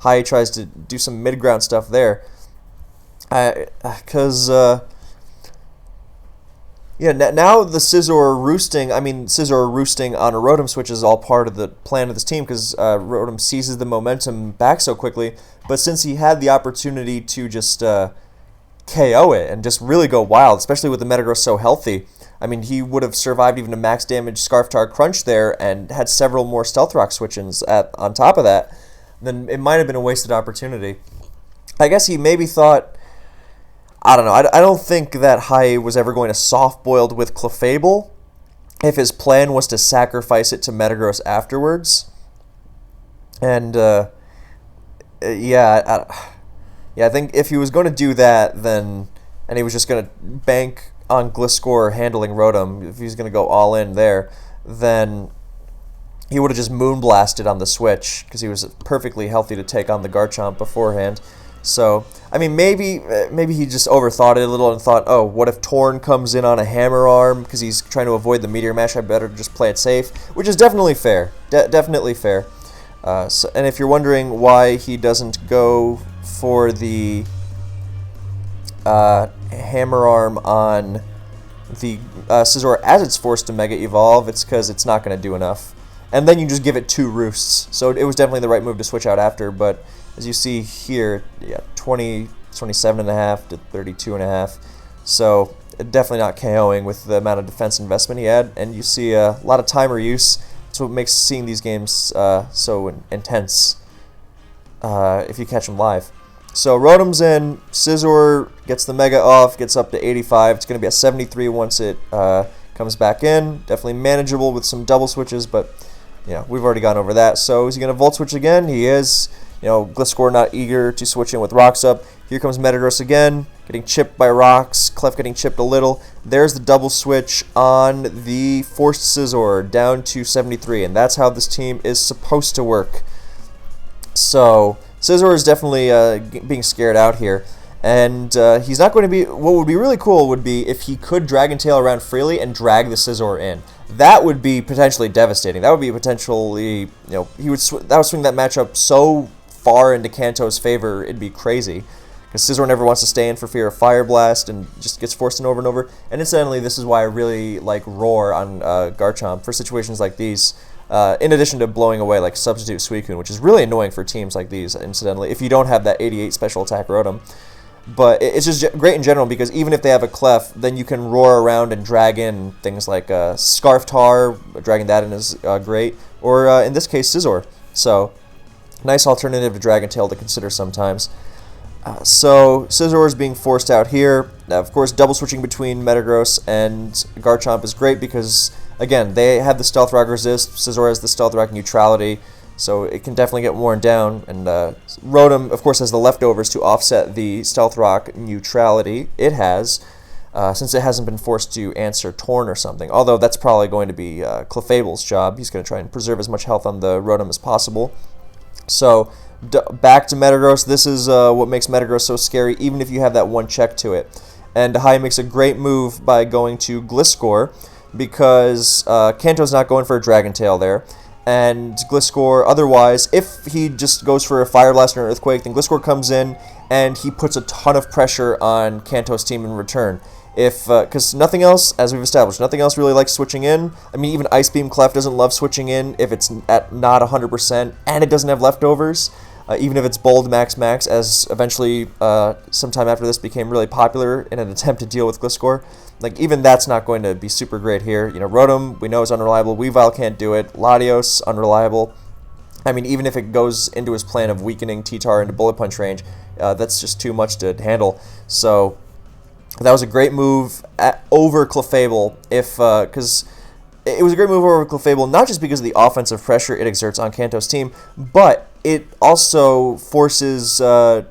Hiye tries to do some mid-ground stuff there. Because, yeah, now the Scizor roosting on a Rotom switch is all part of the plan of this team, because Rotom seizes the momentum back so quickly. But since he had the opportunity to just KO it and just really go wild, especially with the Metagross so healthy, I mean, he would have survived even a max damage Scarftar Crunch there and had several more Stealth Rock switch-ins on top of that. Then it might have been a wasted opportunity. I guess he maybe thought, I don't know, I don't think that Hiye was ever going to soft-boiled with Clefable if his plan was to sacrifice it to Metagross afterwards. And, yeah, I think if he was going to do that, then, and he was just going to bank on Gliscor handling Rotom, if he's going to go all in there, then he would have just Moonblasted on the switch, because he was perfectly healthy to take on the Garchomp beforehand. So, I mean, maybe he just overthought it a little and thought, oh, what if Torn comes in on a Hammer Arm, because he's trying to avoid the Meteor Mash, I better just play it safe, which is definitely fair, definitely fair. And if you're wondering why he doesn't go for the Hammer Arm on the Scizor as it's forced to Mega Evolve, it's because it's not going to do enough. And then you just give it 2 Roosts. So it was definitely the right move to switch out after, but as you see here, yeah, 27.5 to 32.5. So definitely not KOing with the amount of defense investment he had, and you see a lot of timer use. That's what makes seeing these games so intense if you catch them live. So Rotom's in, Scizor gets the Mega off, gets up to 85. It's going to be a 73 once it comes back in. Definitely manageable with some double switches, but we've already gone over that. So is he going to Volt Switch again? He is. Gliscor not eager to switch in with Rocks up. Here comes Metagross again, getting chipped by Rocks. Clef getting chipped a little. There's the double switch on the forced Scizor down to 73, and that's how this team is supposed to work. So Scizor is definitely being scared out here, and he's not going to be. What would be really cool would be if he could Dragon Tail around freely and drag the Scizor in. That would be potentially devastating. That would be potentially, that would swing that matchup so far into Kanto's favor, it'd be crazy. Because Scizor never wants to stay in for fear of Fire Blast and just gets forced in over and over. And incidentally, this is why I really like Roar on Garchomp for situations like these. In addition to blowing away like Substitute Suicune, which is really annoying for teams like these, incidentally, if you don't have that 88 special attack Rotom. But it's just great in general, because even if they have a Clef, then you can roar around and drag in things like Scarftar. Dragging that in is great. Or in this case, Scizor. So nice alternative to Dragon Tail to consider sometimes. So Scizor is being forced out here. Now, of course, double switching between Metagross and Garchomp is great because, again, they have the Stealth Rock resist. Scizor has the Stealth Rock neutrality, so it can definitely get worn down. And Rotom, of course, has the leftovers to offset the Stealth Rock neutrality it has, since it hasn't been forced to answer Torn or something. Although that's probably going to be Clefable's job. He's going to try and preserve as much health on the Rotom as possible. So back to Metagross. This is what makes Metagross so scary, even if you have that one check to it. And Hiye makes a great move by going to Gliscor, because Kanto's not going for a Dragon Tail there. And Gliscor, otherwise, if he just goes for a Fire Blast or an Earthquake, then Gliscor comes in and he puts a ton of pressure on Kanto's team in return. Because nothing else, as we've established, nothing else really likes switching in. I mean, even Ice Beam Clef doesn't love switching in if it's at not 100% and it doesn't have leftovers. Even if it's bold max, as eventually sometime after this became really popular in an attempt to deal with Gliscor. Like, even that's not going to be super great here. Rotom, we know, is unreliable. Weavile can't do it. Latios, unreliable. I mean, even if it goes into his plan of weakening T-Tar into Bullet Punch range, that's just too much to handle. So that was a great move over Clefable, because it was a great move over Clefable, not just because of the offensive pressure it exerts on Kanto's team, but it also forces, it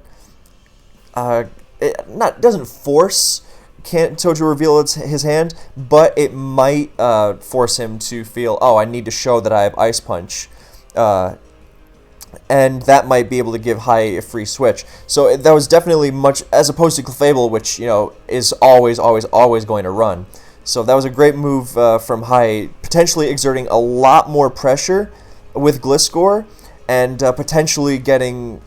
doesn't force Kanto to reveal his hand, but it might force him to feel, oh, I need to show that I have Ice Punch. And that might be able to give Hiye a free switch. So that was definitely much, as opposed to Clefable, which, is always going to run. So that was a great move from Hiye, potentially exerting a lot more pressure with Gliscor, and potentially getting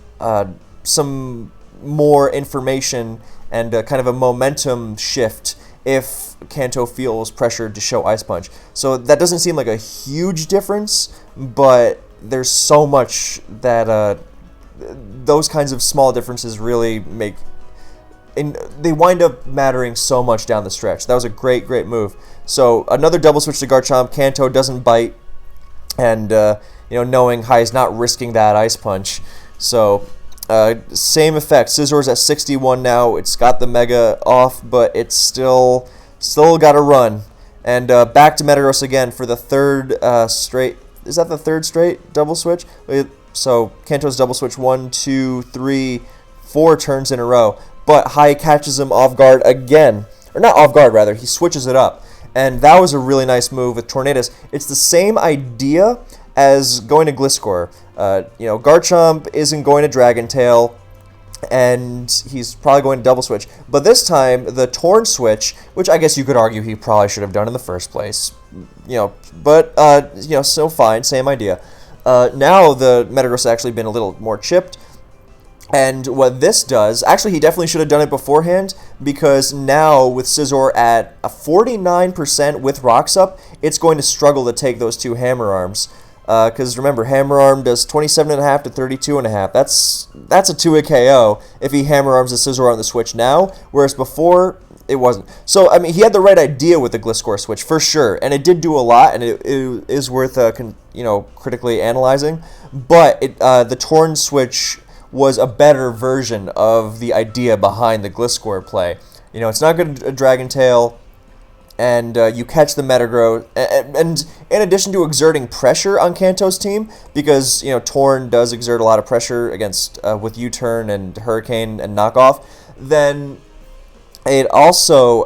some more information and kind of a momentum shift if Kanto feels pressured to show Ice Punch. So that doesn't seem like a huge difference, but there's so much that those kinds of small differences really make, and they wind up mattering so much down the stretch. That was a great move. So another double switch to Garchomp. Kanto doesn't bite, and knowing Hiye's not risking that Ice Punch. So same effect. Scissor's at 61 now. It's got the Mega off, but it's still got to run. And back to Metagross again for the third straight. Is that the third straight double switch? So Kanto's double switch 1, 2, 3, 4 turns in a row. But Hiye catches him off guard again. Or not off guard, rather. He switches it up. And that was a really nice move with Tornadus. It's the same idea as going to Gliscor. Garchomp isn't going to Dragon Tail, and he's probably going to double switch. But this time, the Torn switch, which I guess you could argue he probably should have done in the first place, so fine, same idea. Now the Metagross has actually been a little more chipped, and what this does, actually he definitely should have done it beforehand, because now with Scizor at a 49% with Rocks Up, it's going to struggle to take those two Hammer Arms. Because remember, Hammer Arm does 27.5 to 32.5. That's a 2-hit KO if he Hammer Arms the Scizor on the switch now, whereas before it wasn't. So I mean, he had the right idea with the Gliscor switch for sure, and it did do a lot, and it is worth critically analyzing. But the Torn switch was a better version of the idea behind the Gliscor play. It's not good at Dragon Tail, and you catch the Metagross, and in addition to exerting pressure on Kanto's team, because Torn does exert a lot of pressure against with U-turn and Hurricane and knockoff, then it also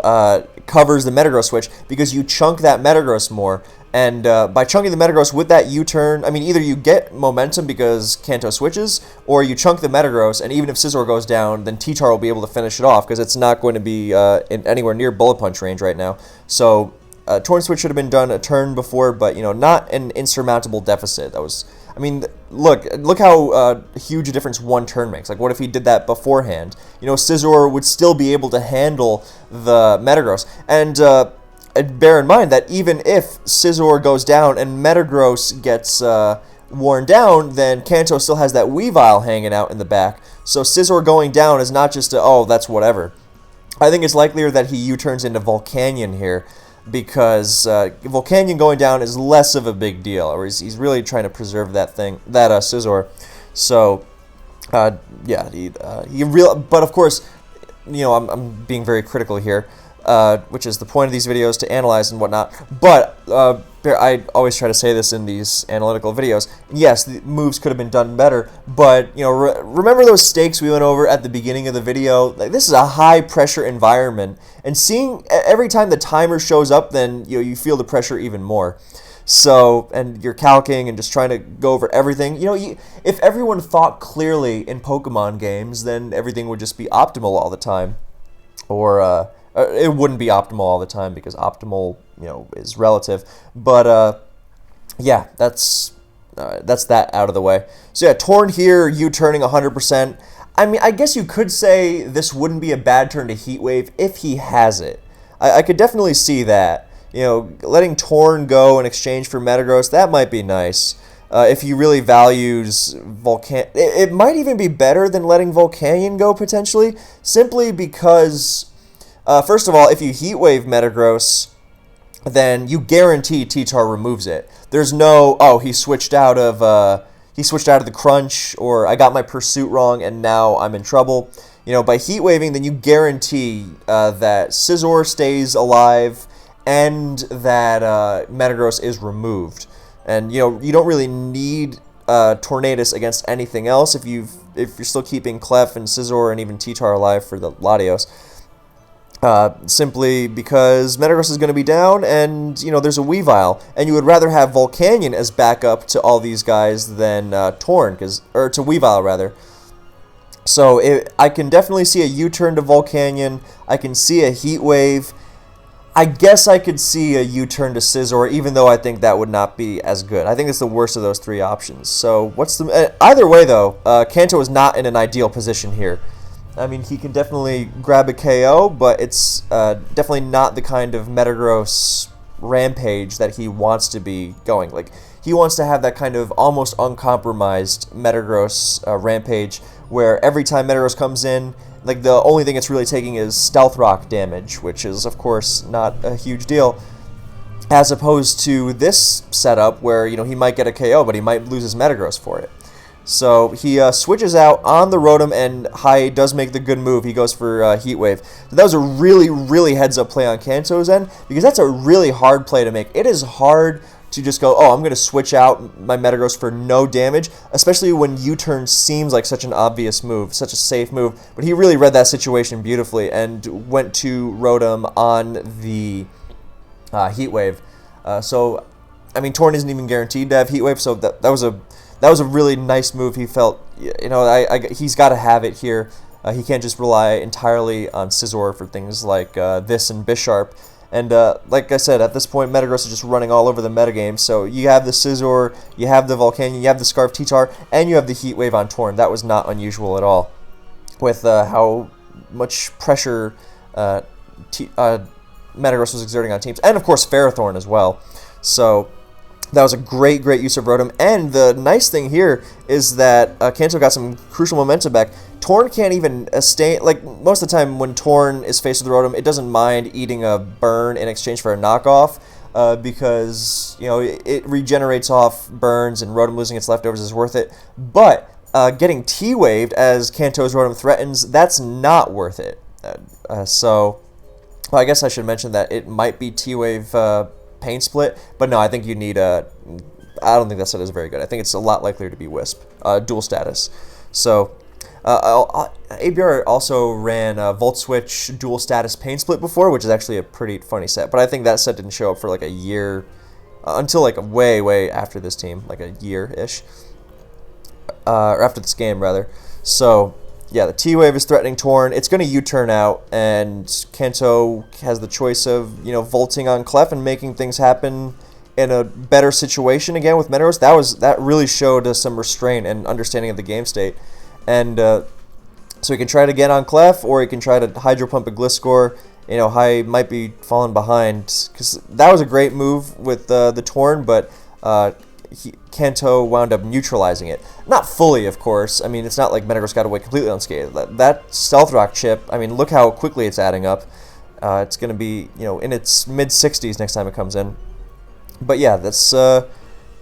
covers the Metagross switch, because you chunk that Metagross more. And by chunking the Metagross with that U-turn, I mean, either you get momentum because Kanto switches, or you chunk the Metagross, and even if Scizor goes down, then T-Tar will be able to finish it off, because it's not going to be anywhere near Bullet Punch range right now. So Torn switch should have been done a turn before, but, not an insurmountable deficit. That was, I mean, look how huge a difference one turn makes. Like, what if he did that beforehand? Scizor would still be able to handle the Metagross. And bear in mind that even if Scizor goes down and Metagross gets worn down, then Kanto still has that Weavile hanging out in the back. So Scizor going down is not just that's whatever. I think it's likelier that he U-turns into Volcanion here, because Volcanion going down is less of a big deal, or he's really trying to preserve that Scizor. So but of course, I'm being very critical here. Which is the point of these videos, to analyze and whatnot. But I always try to say this in these analytical videos. Yes, the moves could have been done better, but remember those stakes we went over at the beginning of the video? Like, this is a high pressure environment, and seeing every time the timer shows up, then you feel the pressure even more. So, and you're calcing and just trying to go over everything. If everyone thought clearly in Pokemon games, then everything would just be optimal all the time, or it wouldn't be optimal all the time, because optimal, is relative. But yeah, that's that out of the way. So yeah, Torn here, U-turning 100%. I mean, I guess you could say this wouldn't be a bad turn to Heat Wave if he has it. I could definitely see that. Letting Torn go in exchange for Metagross, that might be nice. If he really values it might even be better than letting Volcanion go, potentially, simply because first of all, if you Heat Wave Metagross, then you guarantee T-Tar removes it. There's no, he switched out of the crunch, or I got my pursuit wrong and now I'm in trouble. By Heat Waving, then you guarantee that Scizor stays alive, and that Metagross is removed. And you don't really need Tornadus against anything else if you're still keeping Clef and Scizor and even T-Tar alive for the Latios. Simply because Metagross is going to be down, and there's a Weavile, and you would rather have Volcanion as backup to all these guys than Torn, or to Weavile rather. So I can definitely see a U-turn to Volcanion. I can see a Heat Wave. I guess I could see a U-turn to Scizor, even though I think that would not be as good. I think it's the worst of those three options. So either way though, Kanto is not in an ideal position here. I mean, he can definitely grab a KO, but it's definitely not the kind of Metagross rampage that he wants to be going. Like, he wants to have that kind of almost uncompromised Metagross rampage, where every time Metagross comes in, like, the only thing it's really taking is Stealth Rock damage, which is, of course, not a huge deal, as opposed to this setup where, he might get a KO, but he might lose his Metagross for it. So he switches out on the Rotom, and Hiye does make the good move. He goes for Heat Wave. So that was a really, really heads-up play on Kanto's end, because that's a really hard play to make. It is hard to just go, oh, I'm going to switch out my Metagross for no damage, especially when U-turn seems like such an obvious move, such a safe move. But he really read that situation beautifully and went to Rotom on the Heat Wave. So, I mean, Torn isn't even guaranteed to have Heat Wave, so that was a really nice move. He felt, he's got to have it here. He can't just rely entirely on Scizor for things like this and Bisharp. And like I said, at this point, Metagross is just running all over the metagame. So you have the Scizor, you have the Volcanion, you have the Scarf T-Tar, and you have the Heat Wave on Torn. That was not unusual at all, with how much pressure Metagross was exerting on teams. And, of course, Ferrothorn as well. So that was a great, great use of Rotom. And the nice thing here is that Kanto got some crucial momentum back. Torn can't even stay, like, most of the time when Torn is faced with Rotom, it doesn't mind eating a burn in exchange for a knockoff, because, it regenerates off burns, and Rotom losing its leftovers is worth it. But getting T-Waved, as Kanto's Rotom threatens, that's not worth it. So, well, I guess I should mention that it might be T-Wave Pain Split, but no, I think you need I don't think that set is very good. I think it's a lot likelier to be Wisp, dual status. So, ABR also ran Volt Switch dual status Pain Split before, which is actually a pretty funny set, but I think that set didn't show up for like a year, until like way, way after this team, like a year-ish, or after this game, rather. So, yeah, the T-Wave is threatening Torn. It's going to U-turn out, and Kanto has the choice of, volting on Clef and making things happen in a better situation again with Metagross. That really showed some restraint and understanding of the game state. And so he can try to get on Clef, or he can try to Hydro Pump a Gliscor. Hiye might be falling behind, because that was a great move with the Torn, but Kanto wound up neutralizing it. Not fully, of course. I mean, it's not like Metagross got away completely unscathed. That Stealth Rock chip, I mean, look how quickly it's adding up. It's going to be, in its mid-60s next time it comes in. But yeah, this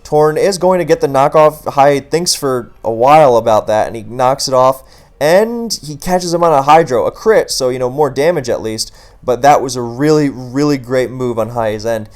Torn is going to get the knockoff. Hiye thinks for a while about that, and he knocks it off. And he catches him on a Hydro, a crit, so, more damage at least. But that was a really, really great move on Hiye's end.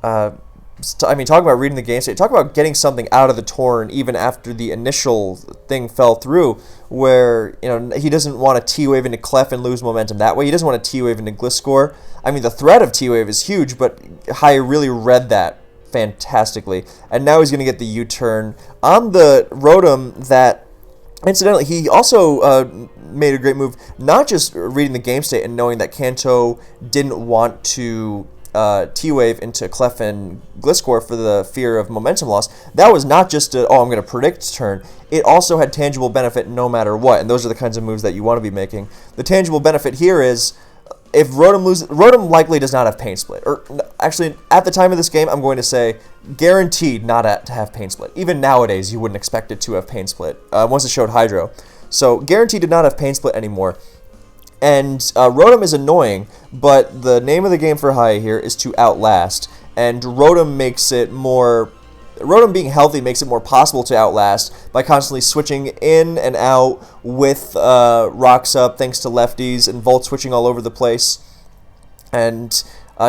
I mean, talk about reading the game state. Talk about getting something out of the Torn even after the initial thing fell through, where, he doesn't want to T-Wave into Clef and lose momentum that way. He doesn't want to T-Wave into Gliscor. I mean, the threat of T-Wave is huge, but Hiye really read that fantastically. And now he's going to get the U-turn on the Rotom that, incidentally, he also made a great move, not just reading the game state and knowing that Kanto didn't want to T-Wave into Clef and Gliscor for the fear of momentum loss. That was not just I'm going to predict turn. It also had tangible benefit no matter what, and those are the kinds of moves that you want to be making. The tangible benefit here is, if Rotom loses, Rotom likely does not have Pain Split. Or actually, at the time of this game, I'm going to say guaranteed not to have Pain Split. Even nowadays, you wouldn't expect it to have Pain Split once it showed Hydro. So guaranteed did not have Pain Split anymore. And Rotom is annoying, but the name of the game for Hiye here is to outlast. And Rotom being healthy makes it more possible to outlast by constantly switching in and out with Rocks Up thanks to lefties and Volt switching all over the place. And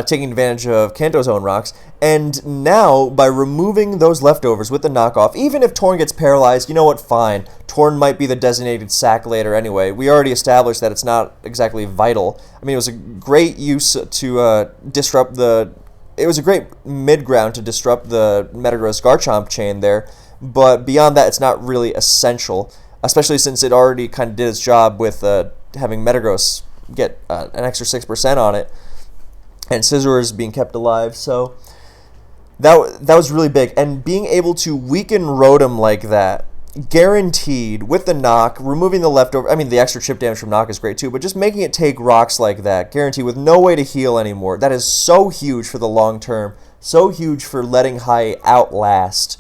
taking advantage of Kanto's own rocks. And now, by removing those leftovers with the knockoff, even if Torn gets paralyzed, you know what, fine. Torn might be the designated sack later anyway. We already established that it's not exactly vital. I mean, it was a great use to disrupt the... It was a great mid-ground to disrupt the Metagross Garchomp chain there, but beyond that, it's not really essential, especially since it already kind of did its job with having Metagross get an extra 6% on it, and Scizor is being kept alive, so that was really big. And being able to weaken Rotom like that, guaranteed, with the knock, removing the leftover, I mean, the extra chip damage from knock is great too, but just making it take rocks like that, guaranteed, with no way to heal anymore, that is so huge for the long term, so huge for letting Hiye outlast.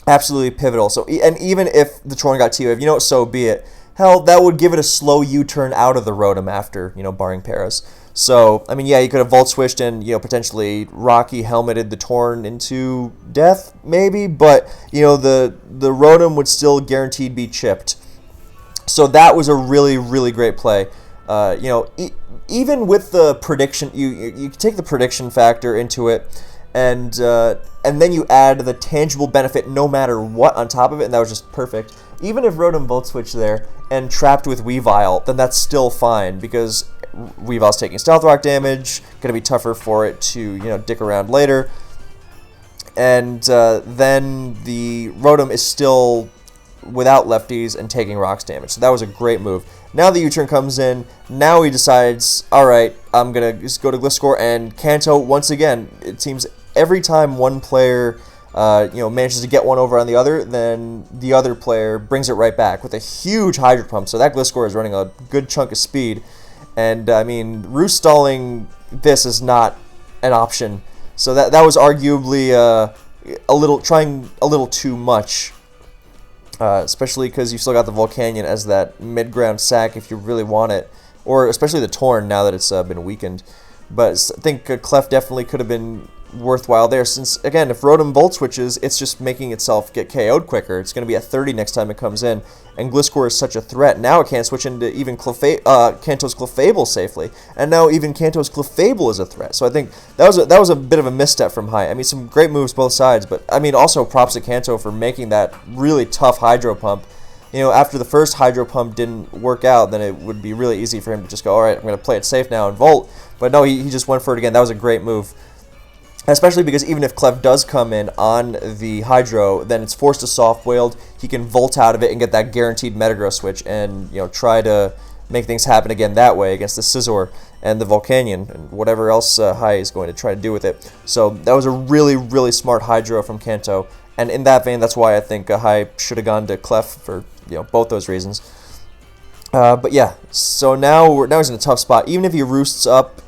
Absolutely pivotal. So, and even if the Torn got T-Wave, you know what, so be it. Hell, that would give it a slow U-turn out of the Rotom after, barring Paras. So, I mean, yeah, you could have Volt Switched and, potentially Rocky helmeted the Torn into death, maybe, but, the Rotom would still guaranteed be chipped. So that was a really, really great play. Even with the prediction, you take the prediction factor into it, and then you add the tangible benefit no matter what on top of it, and that was just perfect. Even if Rotom Volt Switch there and trapped with Weavile, then that's still fine, because Weavile's taking Stealth Rock damage, going to be tougher for it to, dick around later. And then the Rotom is still without lefties and taking rocks damage. So that was a great move. Now the U-turn comes in. Now he decides, all right, I'm going to just go to Gliscor, and Kanto, once again, it seems every time one player manages to get one over on the other, then the other player brings it right back with a huge Hydro Pump. So that Gliscor is running a good chunk of speed. And, I mean, Roost stalling this is not an option. So that was arguably trying a little too much. Especially because you still got the Volcanion as that mid-ground sack if you really want it. Or especially the Torn now that it's been weakened. But I think Clef definitely could have been worthwhile there, since, again, if Rotom Volt Switches, it's just making itself get KO'd quicker. It's going to be at 30 next time it comes in, and Gliscor is such a threat. Now it can't switch into even Kanto's Clefable safely, and now even Kanto's Clefable is a threat. So I think that was a bit of a misstep from Hiye. I mean, some great moves both sides, but I mean, also props to Kanto for making that really tough Hydro Pump. After the first Hydro Pump didn't work out, then it would be really easy for him to just go, all right, I'm going to play it safe now and Volt. But no, he just went for it again. That was a great move. Especially because even if Clef does come in on the Hydro, then it's forced to soft-boiled. He can Volt out of it and get that guaranteed Metagross switch and, try to make things happen again that way against the Scizor and the Volcanion and whatever else Hiye is going to try to do with it. So that was a really, really smart Hydro from Kanto. And in that vein, that's why I think Hiye should have gone to Clef for, both those reasons. But yeah, so now he's in a tough spot. Even if he roosts up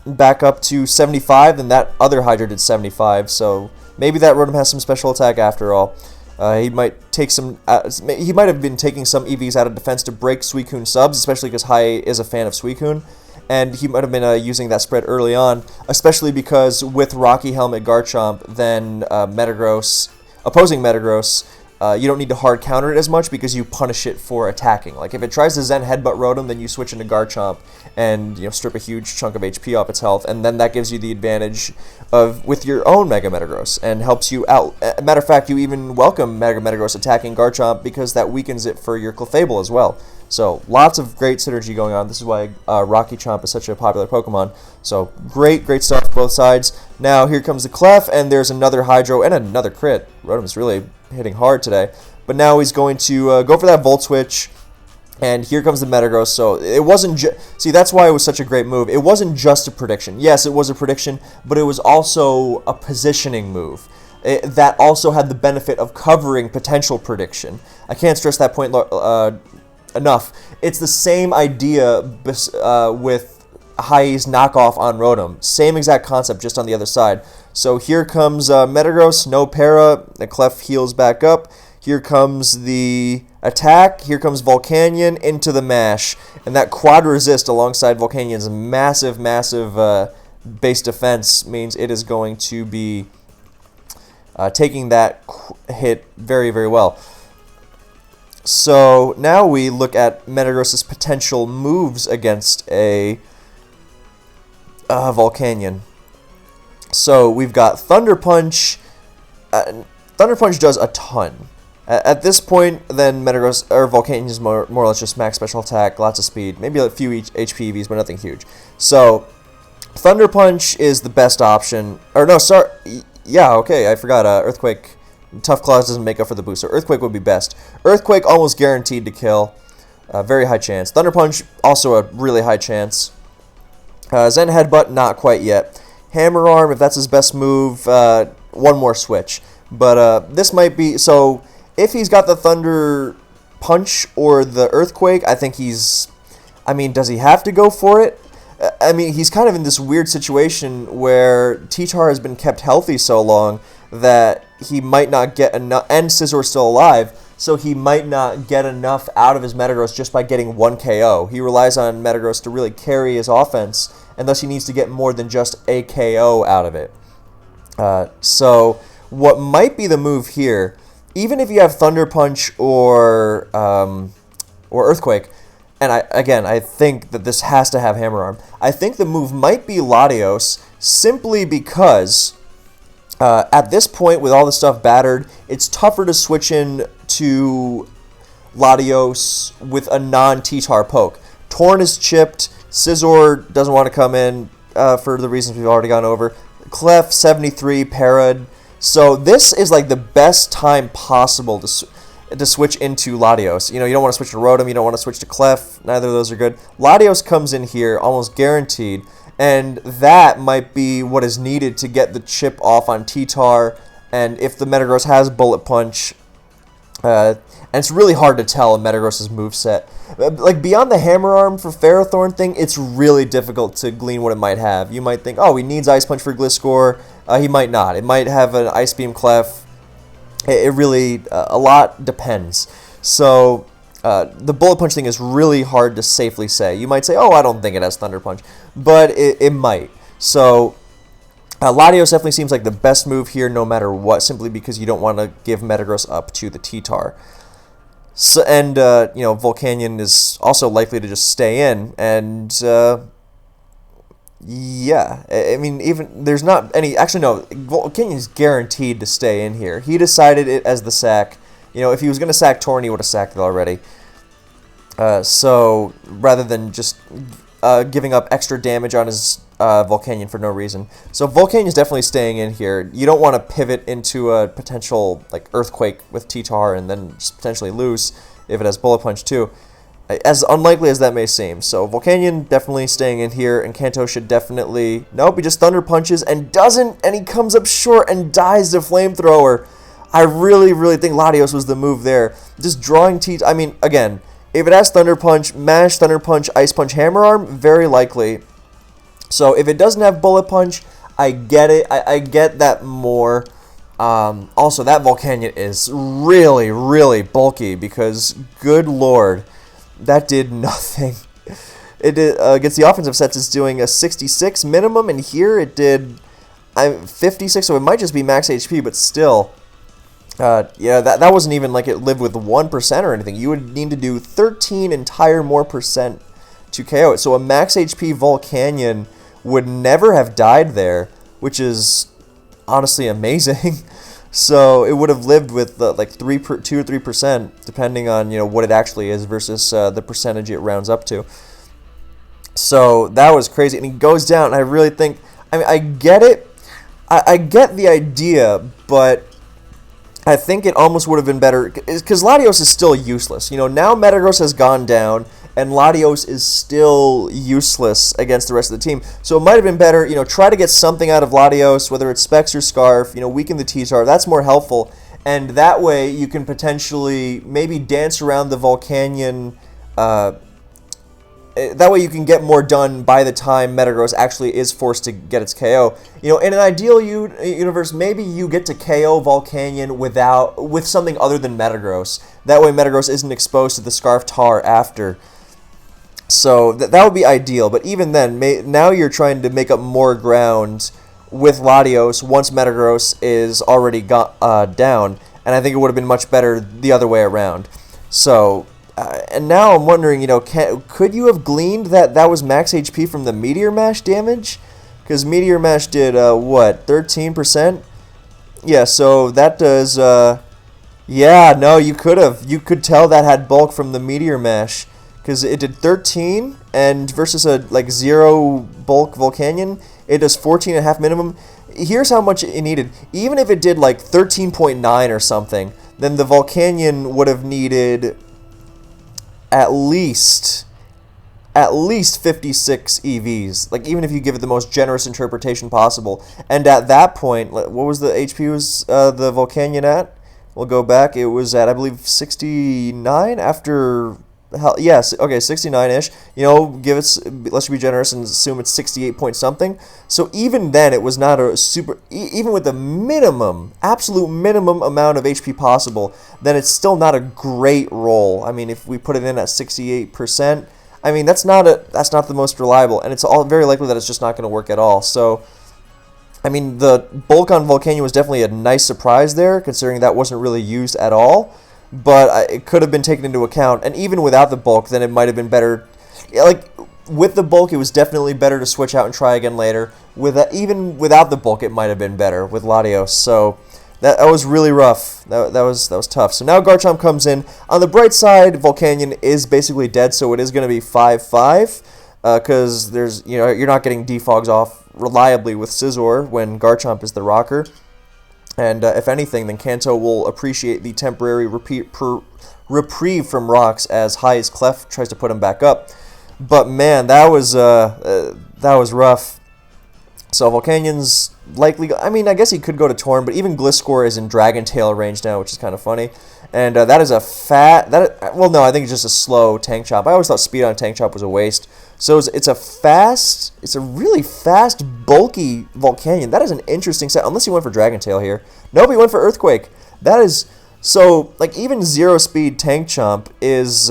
back up to 75, then that other Hydro did 75, so maybe that Rotom has some special attack after all. He might take some. He might have been taking some EVs out of defense to break Suicune subs, especially because Hiye is a fan of Suicune, and he might have been using that spread early on, especially because with Rocky Helmet Garchomp, then opposing Metagross, you don't need to hard counter it as much because you punish it for attacking. Like if it tries to Zen Headbutt Rotom, then you switch into Garchomp and strip a huge chunk of HP off its health, and then that gives you the advantage with your own Mega Metagross and helps you out. Matter of fact, you even welcome Mega Metagross attacking Garchomp because that weakens it for your Clefable as well. So lots of great synergy going on. This is why Rocky Chomp is such a popular Pokemon. So great stuff both sides. Now here comes the Clef, and there's another Hydro and another crit. Rotom's really hitting hard today. But now he's going to go for that Volt Switch, and here comes the Metagross. So it wasn't see, that's why it was such a great move. It wasn't just a prediction. Yes, it was a prediction, but it was also a positioning move. That also had the benefit of covering potential prediction. I can't stress that point enough. It's the same idea with Hiye's knockoff on Rotom. Same exact concept, just on the other side. So here comes Metagross, no para. The Clef heals back up. Here comes the attack. Here comes Volcanion into the mash. And that quad resist alongside Volcanion's massive base defense means it is going to be taking that hit very, very well. So now we look at Metagross's potential moves against a Volcanion. So we've got Thunder Punch. Thunder Punch does a ton. At this point, then Metagross or Volcanion is more or less just max special attack, lots of speed, maybe a few HP EVs, but nothing huge. So Thunder Punch is the best option. Or no, sorry, yeah, okay, I forgot. Earthquake, Tough Claws doesn't make up for the boost, so Earthquake would be best. Earthquake almost guaranteed to kill, very high chance. Thunder Punch also a really high chance. Zen Headbutt not quite yet. Hammer Arm, if that's his best move, one more switch. But this might be so. If he's got the Thunder Punch or the Earthquake, I think he's... I mean, does he have to go for it? I mean, he's kind of in this weird situation where T-Tar has been kept healthy so long that he might not get enough... And Scissor's still alive, so he might not get enough out of his Metagross just by getting one KO. He relies on Metagross to really carry his offense, and thus he needs to get more than just a KO out of it. So what might be the move here... Even if you have Thunder Punch or Earthquake, and I think that this has to have Hammer Arm. I think the move might be Latios simply because at this point, with all the stuff battered, it's tougher to switch in to Latios with a non-T-Tar poke. Torn is chipped. Scizor doesn't want to come in for the reasons we've already gone over. Clef 73, Parad. So this is like the best time possible to switch into Latios. You know, you don't want to switch to Rotom, you don't want to switch to Clef. Neither of those are good. Latios comes in here almost guaranteed, and that might be what is needed to get the chip off on T-Tar. And if the Metagross has Bullet Punch, and it's really hard to tell in Metagross's moveset. Like, beyond the Hammer Arm for Ferrothorn thing, it's really difficult to glean what it might have. You might think, oh, he needs Ice Punch for Gliscor. He might not. It might have an Ice Beam Clef. It really, a lot depends. So, the Bullet Punch thing is really hard to safely say. You might say, oh, I don't think it has Thunder Punch. But it might. So, Latios definitely seems like the best move here no matter what, simply because you don't want to give Metagross up to the T-Tar. So, and, you know, Volcanion is also likely to just stay in, and, yeah, I mean, even, there's not any, actually, no, Volcanion is guaranteed to stay in here. He decided it as the sack. You know, if he was going to sack Torn, he would have sacked it already. So, rather than just giving up extra damage on his Volcanion for no reason. So Volcanion is definitely staying in here. You don't want to pivot into a potential like Earthquake with T-Tar and then just potentially lose if it has Bullet Punch too. As unlikely as that may seem. So Volcanion definitely staying in here, and Kanto should definitely... Nope, he just Thunder Punches and doesn't, and he comes up short and dies to Flamethrower. I really, really think Latios was the move there. Just drawing I mean, again, if it has Thunder Punch, Mash, Thunder Punch, Ice Punch, Hammer Arm, very likely. So if it doesn't have Bullet Punch, I get it. I get that more. Also, that Volcanion is really, really bulky because, good lord, that did nothing. It did, against the offensive sets, it's doing a 66 minimum, and here it did 56, so it might just be max HP, but still. Yeah, that wasn't even like it lived with 1% or anything. You would need to do 13 entire more percent to KO it. So a max HP Volcanion would never have died there, which is honestly amazing. So it would have lived with like 2 or 3%, depending on what it actually is versus the percentage it rounds up to. So that was crazy, and he goes down. And I really think, I mean, I get it. I get the idea, but I think it almost would have been better because Latios is still useless. Now Metagross has gone down, and Latios is still useless against the rest of the team. So it might have been better, try to get something out of Latios, whether it's Specs or Scarf, weaken the T-Tar. That's more helpful. And that way you can potentially maybe dance around the Volcanion. That way you can get more done by the time Metagross actually is forced to get its KO. In an ideal universe, maybe you get to KO Volcanion with something other than Metagross. That way Metagross isn't exposed to the Scarf Tar after. So that would be ideal, but even then, now you're trying to make up more ground with Latios once Metagross is already down, and I think it would have been much better the other way around. So, and now I'm wondering, could you have gleaned that was max HP from the Meteor Mash damage? Because Meteor Mash did, what, 13%? Yeah, so that does, yeah, no, you could have. You could tell that had bulk from the Meteor Mash. Because it did 13, and versus a, like, 0 bulk Volcanion, it does 14.5 minimum. Here's how much it needed. Even if it did, like, 13.9 or something, then the Volcanion would have needed at least 56 EVs. Like, even if you give it the most generous interpretation possible. And at that point, what was the HP was the Volcanion at? We'll go back. It was at, I believe, 69 after... Yes, okay, 69-ish. You know, let's be generous and assume it's 68 point something. So even then, it was not a super... Even with the minimum, absolute minimum amount of HP possible, then it's still not a great roll. I mean, if we put it in at 68%, I mean, that's not the most reliable, and it's all very likely that it's just not going to work at all. So, I mean, the bulk on Volcanion was definitely a nice surprise there, considering that wasn't really used at all. But it could have been taken into account, and even without the bulk, then it might have been better. Like, with the bulk, it was definitely better to switch out and try again later. Even without the bulk, it might have been better with Latios. So that was really rough. That was tough. So now Garchomp comes in. On the bright side, Volcanion is basically dead, so it is going to be 5-5. Because you're not getting defogs off reliably with Scizor when Garchomp is the rocker. And if anything, then Kanto will appreciate the temporary reprieve from rocks as Hiye's Clef tries to put him back up. But man, that was rough. So Volcanion's likely... I mean, I guess he could go to Torn, but even Gliscor is in Dragon Tail range now, which is kind of funny. And that is a fat... well, no, I think it's just a slow Tank Chop. I always thought speed on Tank Chop was a waste. So it's a really fast, bulky Volcanion. That is an interesting set, unless he went for Dragon Tail here. Nope, he went for Earthquake. That is... So, like, even 0 speed Tank Chomp is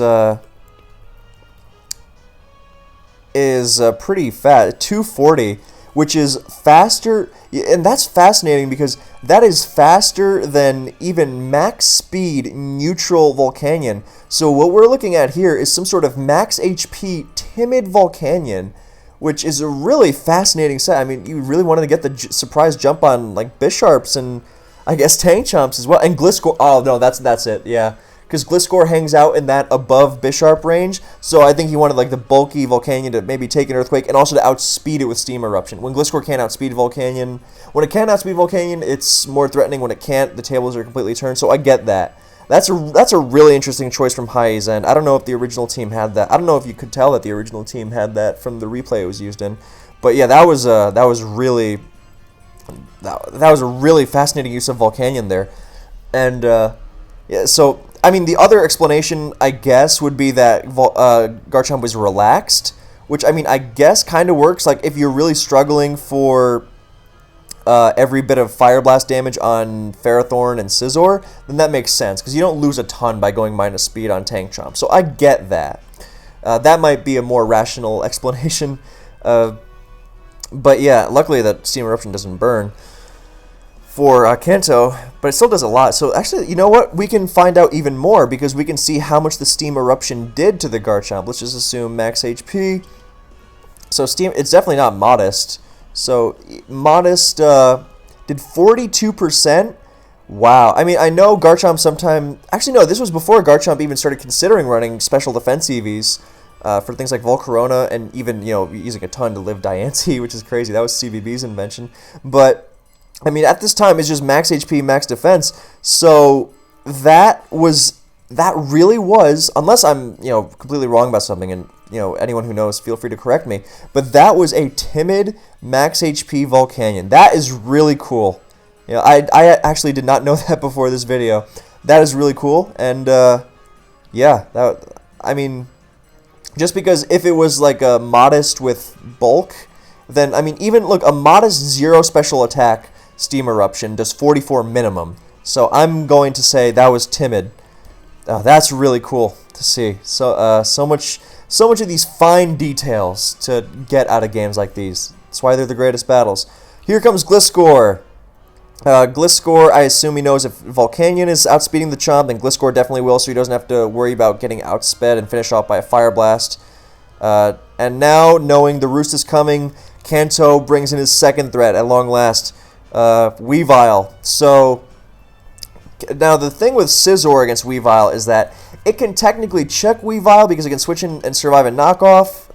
pretty fast. 240, which is faster... And that's fascinating because that is faster than even max speed neutral Volcanion. So what we're looking at here is some sort of max HP timid Volcanion, which is a really fascinating set. I mean, you really wanted to get the surprise jump on like Bisharps and I guess Tank Chomps as well. And Gliscor. Oh no, that's it. Yeah. Because Gliscor hangs out in that above Bisharp range, so I think he wanted like the bulky Volcanion to maybe take an Earthquake and also to outspeed it with Steam Eruption. When Gliscor can't outspeed Volcanion, it's more threatening. When it can't, the tables are completely turned. So I get that. That's a really interesting choice from Hiye's end. I don't know if the original team had that. I don't know if you could tell that the original team had that from the replay it was used in. But yeah, that was a really fascinating use of Volcanion there, and yeah. So I mean, the other explanation, I guess, would be that Garchomp was relaxed, which, I mean, I guess kind of works. Like, if you're really struggling for every bit of Fire Blast damage on Ferrothorn and Scizor, then that makes sense, because you don't lose a ton by going minus speed on Tank Chomp. So I get that. That might be a more rational explanation. But yeah, luckily that Steam Eruption doesn't burn for Kanto, but it still does a lot. So actually, you know what? We can find out even more because we can see how much the Steam Eruption did to the Garchomp. Let's just assume max HP. So Steam, it's definitely not modest. So modest did 42%. Wow. I mean, I know Garchomp sometime... Actually, no, this was before Garchomp even started considering running special defense EVs for things like Volcarona and even, using a ton to live Diancie, which is crazy. That was CVB's invention. But I mean, at this time, it's just max HP, max defense. So that really was, unless I'm, completely wrong about something, and, anyone who knows, feel free to correct me, but that was a timid max HP Volcanion. That is really cool. I actually did not know that before this video. That is really cool, and, yeah, I mean, just because if it was, like, a modest with bulk, then, I mean, even, look, a modest 0 special attack Steam Eruption does 44 minimum. So I'm going to say that was timid. That's really cool to see. So so much of these fine details to get out of games like these. That's why they're the greatest battles. Here comes Gliscor. Gliscor, I assume he knows if Volcanion is outspeeding the Chomp, then Gliscor definitely will, so he doesn't have to worry about getting outsped and finished off by a Fire Blast. And now, knowing the Roost is coming, Kanto brings in his second threat at long last, Weavile. So now the thing with Scizor against Weavile is that it can technically check Weavile because it can switch in and survive a knockoff,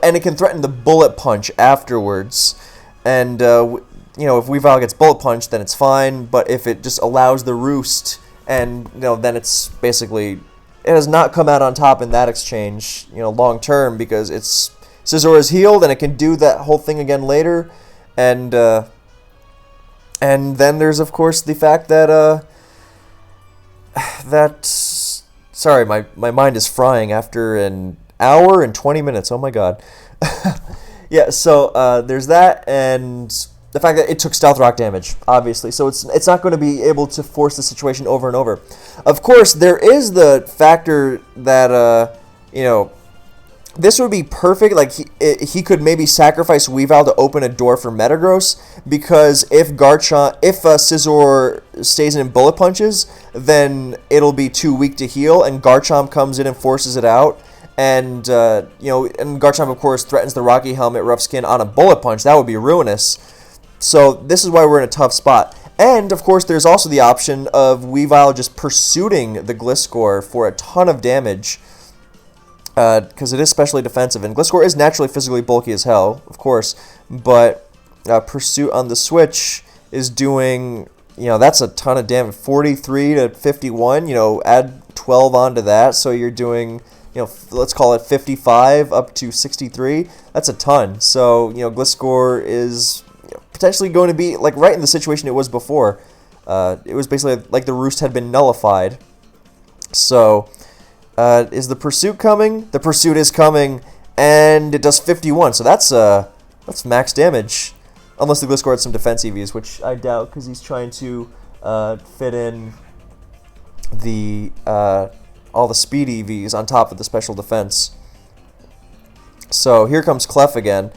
and it can threaten the Bullet Punch afterwards. And if Weavile gets Bullet Punch, then it's fine. But if it just allows the Roost, and then it's basically, it has not come out on top in that exchange, long term, because Scizor is healed and it can do that whole thing again later. And then there's of course the fact that sorry, my mind is frying after an hour and 20 minutes. Oh my god. Yeah, so there's that, and the fact that it took Stealth Rock damage, obviously, so it's not going to be able to force the situation over and over. Of course, there is the factor that this would be perfect. Like he could maybe sacrifice Weavile to open a door for Metagross, because if Scizor stays in Bullet Punches, then it'll be too weak to heal, and Garchomp comes in and forces it out. And and Garchomp, of course, threatens the Rocky Helmet Rough Skin on a Bullet Punch. That would be ruinous. So this is why we're in a tough spot. And, of course, there's also the option of Weavile just pursuing the Gliscor for a ton of damage, because it is specially defensive. And Gliscor is naturally physically bulky as hell, of course, but Pursuit on the Switch is doing, that's a ton of damage. 43 to 51, add 12 onto that, so you're doing, let's call it 55 up to 63. That's a ton. So, Gliscor is potentially going to be like right in the situation it was before. It was basically like the Roost had been nullified. So, is the Pursuit coming? The Pursuit is coming, and it does 51. So that's max damage, unless the Gliscor had some defense EVs, which I doubt, because he's trying to fit in the all the speed EVs on top of the special defense. So here comes Clef again.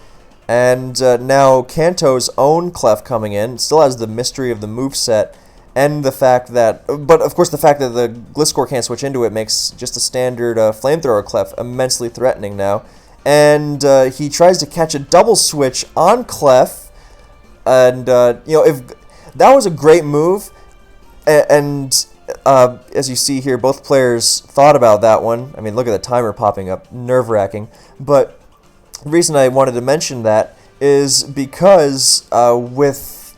And now Kanto's own Clef coming in still has the mystery of the moveset, and the fact that, but of course the fact that the Gliscor can't switch into it makes just a standard Flamethrower Clef immensely threatening now. And he tries to catch a double switch on Clef, and if that was a great move, and as you see here, both players thought about that one. I mean, look at the timer popping up, nerve-wracking, but the reason I wanted to mention that is because with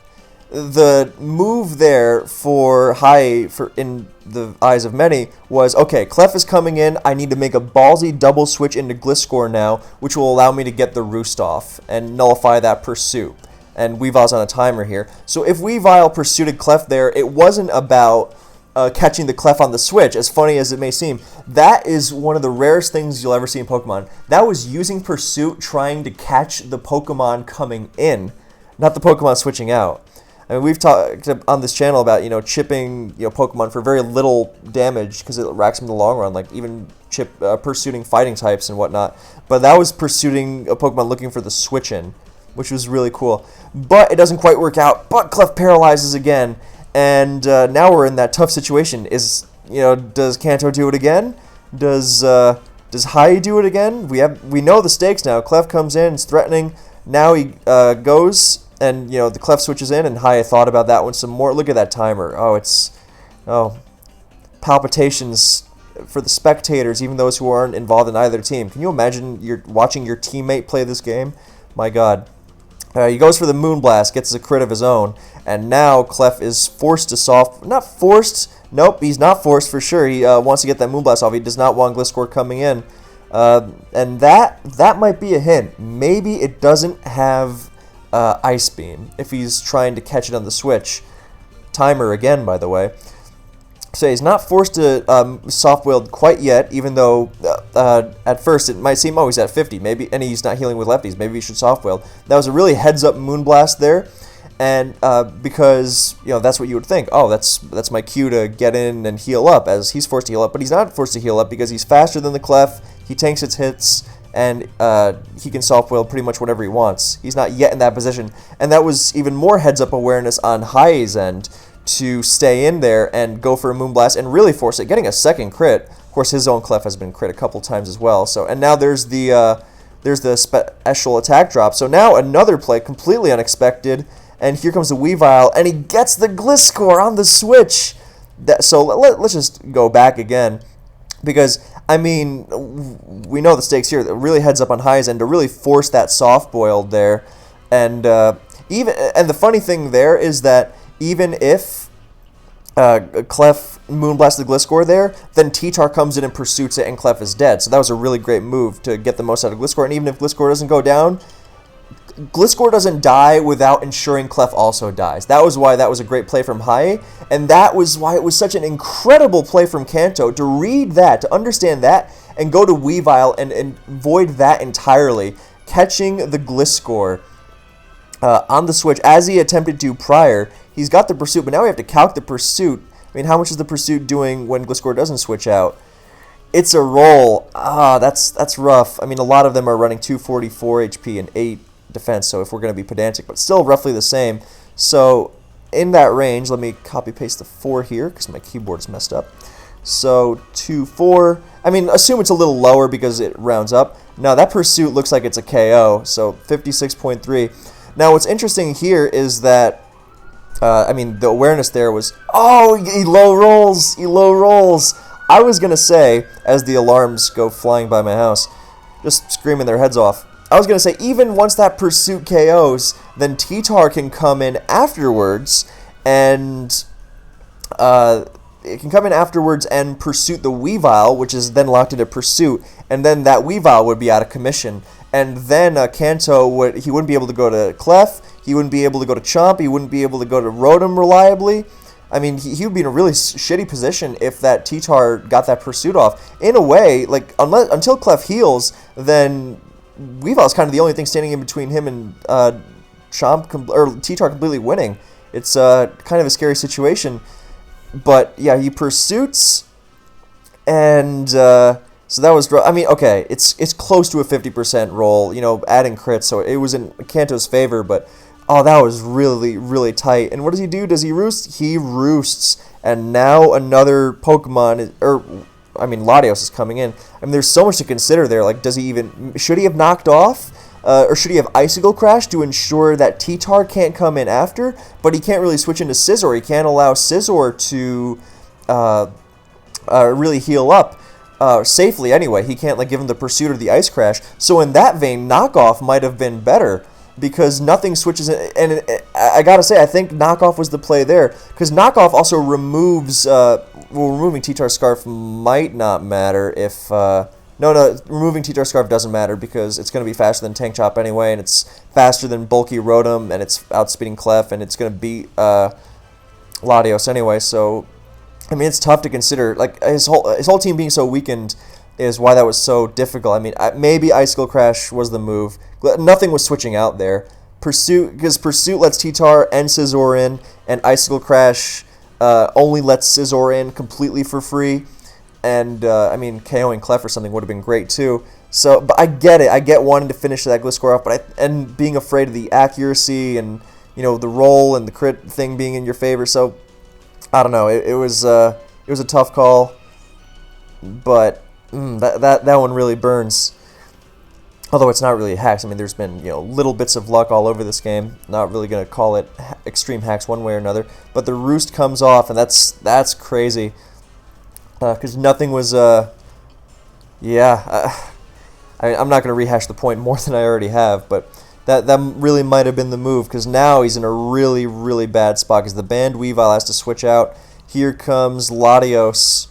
the move there for Hiye, in the eyes of many, was, okay, Clef is coming in, I need to make a ballsy double switch into Gliscor now, which will allow me to get the Roost off and nullify that Pursuit. And Weavile's on a timer here. So if Weavile pursued Clef there, it wasn't about catching the Clef on the switch, as funny as it may seem. That is one of the rarest things you'll ever see in Pokemon. That was using Pursuit trying to catch the Pokemon coming in, not the Pokemon switching out. I mean, we've talked on this channel about, chipping, Pokemon for very little damage, because it racks them in the long run, like even pursuing fighting types and whatnot. But that was pursuing a Pokemon looking for the switch in, which was really cool. But it doesn't quite work out, but Clef paralyzes again. And now we're in that tough situation. Does Kanto do it again? Does Hiye do it again? We know the stakes now. Clef comes in, it's threatening. Now he goes, and the Clef switches in, and Hiye thought about that one some more. Look at that timer. Oh, palpitations for the spectators, even those who aren't involved in either team. Can you imagine you're watching your teammate play this game? My God. He goes for the Moonblast, gets a crit of his own, and now Clef is forced to not forced, nope, he's not forced for sure. He wants to get that Moonblast off. He does not want Gliscor coming in. And that might be a hint. Maybe it doesn't have Ice Beam if he's trying to catch it on the switch. Timer again, by the way. So he's not forced to soft-willed quite yet, even though at first it might seem, oh, he's at 50, maybe, and he's not healing with lefties, maybe he should soft-willed. That was a really heads-up Moonblast there, and because, that's what you would think. Oh, that's my cue to get in and heal up, as he's forced to heal up, but he's not forced to heal up because he's faster than the Clef, he tanks its hits, and he can soft-will pretty much whatever he wants. He's not yet in that position, and that was even more heads-up awareness on Hiye's end, to stay in there and go for a Moonblast and really force it, getting a second crit. Of course, his own Clef has been crit a couple times as well. So, and now there's the there's the special attack drop. So now another play, completely unexpected, and here comes the Weavile, and he gets the Gliscor on the switch. So let's just go back again, because, I mean, we know the stakes here. It really heads up on Hiye's end to really force that soft-boiled there. And the funny thing there is that even if Clef Moonblasts the Gliscor there, then T-Tar comes in and pursues it, and Clef is dead. So that was a really great move to get the most out of Gliscor. And even if Gliscor doesn't go down, Gliscor doesn't die without ensuring Clef also dies. That was why that was a great play from Hiye, and that was why it was such an incredible play from Kanto to read that, to understand that, and go to Weavile and void that entirely, catching the Gliscor on the switch as he attempted to prior. He's got the pursuit, but now we have to calc the pursuit. I mean, how much is the pursuit doing when Gliscor doesn't switch out? It's a roll. That's rough. I mean, a lot of them are running 244 HP and 8 defense, so if we're going to be pedantic, but still roughly the same. So in that range, let me copy paste the 4 here because my keyboard is messed up. So 2, 4. I mean, assume it's a little lower because it rounds up. Now that pursuit looks like it's a KO, so 56.3. Now what's interesting here is that I mean, the awareness there was, oh, he low rolls, I was going to say, as the alarms go flying by my house, just screaming their heads off, I was going to say, even once that pursuit KOs, then T-Tar can come in afterwards, and it can come in afterwards and pursuit the Weavile, which is then locked into pursuit, and then that Weavile would be out of commission. And then Kanto he wouldn't be able to go to Clef, he wouldn't be able to go to Chomp, he wouldn't be able to go to Rotom reliably. I mean, he would be in a really shitty position if that T-Tar got that pursuit off. In a way, like, until Clef heals, then Weavile's kind of the only thing standing in between him and Chomp, or T-Tar completely winning. It's kind of a scary situation. But, yeah, he pursuits, and so that was, I mean, okay, it's close to a 50% roll, you know, adding crits, so it was in Kanto's favor, but, oh, that was really, really tight. And what does he do? Does he roost? He roosts, and now another Pokemon, Latios is coming in. I mean, there's so much to consider there. Like, should he have knocked off? Or should he have Icicle Crash to ensure that T-Tar can't come in after? But he can't really switch into Scizor. He can't allow Scizor to really heal up safely anyway. He can't, like, give him the Pursuit or the Ice Crash. So in that vein, Knockoff might have been better, because nothing switches, and I gotta say, I think Knockoff was the play there, because Knockoff also removes, removing T-Tar Scarf might not matter if, no, removing T-Tar Scarf doesn't matter, because it's going to be faster than Tank Chop anyway, and it's faster than bulky Rotom, and it's outspeeding Clef, and it's going to beat Latios anyway, so, I mean, it's tough to consider, like, his whole team being so weakened is why that was so difficult. I mean, maybe Icicle Crash was the move. Nothing was switching out there. Because Pursuit lets T-Tar and Scizor in, and Icicle Crash only lets Scizor in completely for free. And, I mean, KOing Clef or something would have been great, too. So, but I get it. I get wanting to finish that Gliscor off, and being afraid of the accuracy and, you know, the roll and the crit thing being in your favor. So, I don't know. It was a tough call, but that one really burns. Although it's not really hacks. I mean, there's been, you know, little bits of luck all over this game. Not really going to call it extreme hacks one way or another. But the Roost comes off, and that's crazy. Because nothing was, I mean, I'm not going to rehash the point more than I already have, but that really might have been the move, because now he's in a really, really bad spot, because the banned Weavile has to switch out. Here comes Latios,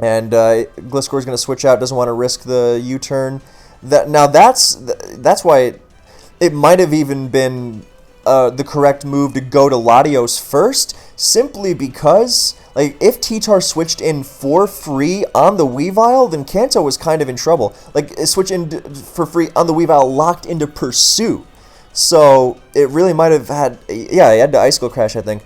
and Gliscor's going to switch out, doesn't want to risk the U-turn. That's why it might have even been the correct move to go to Latios first, simply because, like, if T-Tar switched in for free on the Weavile, then Kanto was kind of in trouble. Like, switch in for free on the Weavile locked into Pursuit. So, it really might have had, yeah, he had to Icicle Crash, I think.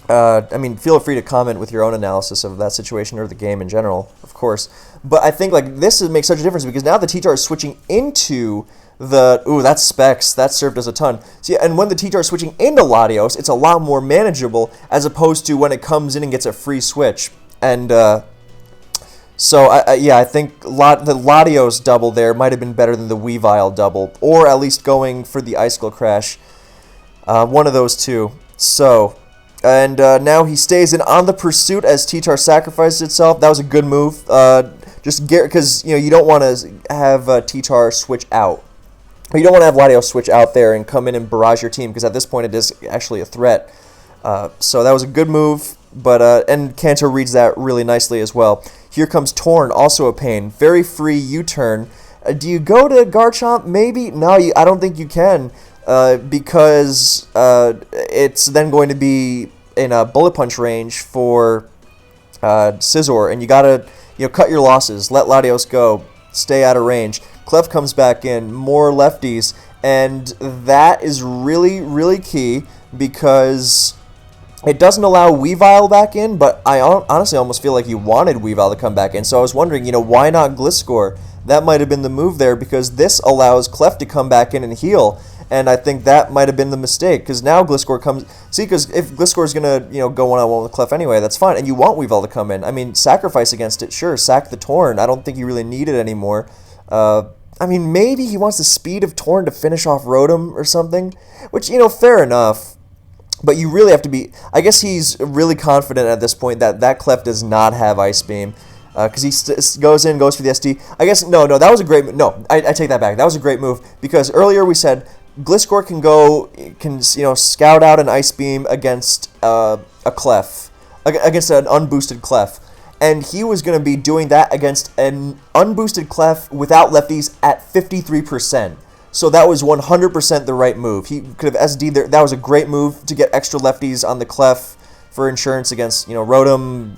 I mean, feel free to comment with your own analysis of that situation or the game in general, of course. But I think, like, this makes such a difference, because now the T-Tar is switching into the... Ooh, that's Specs. That served us a ton. See, and when the T-Tar is switching into Latios, it's a lot more manageable, as opposed to when it comes in and gets a free switch. And, So, yeah, I think the Latios double there might have been better than the Weavile double, or at least going for the Icicle Crash. One of those two. So, and now he stays in on the pursuit as T-Tar sacrifices itself. That was a good move. Because you don't want to have T-Tar switch out. You don't want to have Latios switch out there and come in and barrage your team, because at this point it is actually a threat. So that was a good move, but and Kanto reads that really nicely as well. Here comes Torn, also a pain. Very free U-turn. Do you go to Garchomp? Maybe? No, I don't think you can, because it's then going to be in a Bullet Punch range for Scizor, and you gotta cut your losses, let Latios go, stay out of range. Clef comes back in, more lefties, and that is really, really key, because it doesn't allow Weavile back in, but I honestly almost feel like you wanted Weavile to come back in. So I was wondering, why not Gliscor? That might have been the move there, because this allows Clef to come back in and heal. And I think that might have been the mistake, because now Gliscor comes... See, because if Gliscor is going to, go one-on-one with Clef anyway, that's fine. And you want Weavile to come in. I mean, sacrifice against it, sure. Sack the Torn. I don't think you really need it anymore. I mean, maybe he wants the speed of Torn to finish off Rotom or something, which, fair enough. But you really have to be... I guess he's really confident at this point that Clef does not have Ice Beam. Because he goes for the SD. I guess, no, that was a great move. No, I take that back. That was a great move. Because earlier we said Gliscor can scout out an Ice Beam against a Clef. Against an unboosted Clef. And he was going to be doing that against an unboosted Clef without lefties at 53%. So that was 100% the right move. He could have SD'd there. That was a great move to get extra lefties on the Clef for insurance against, Rotom,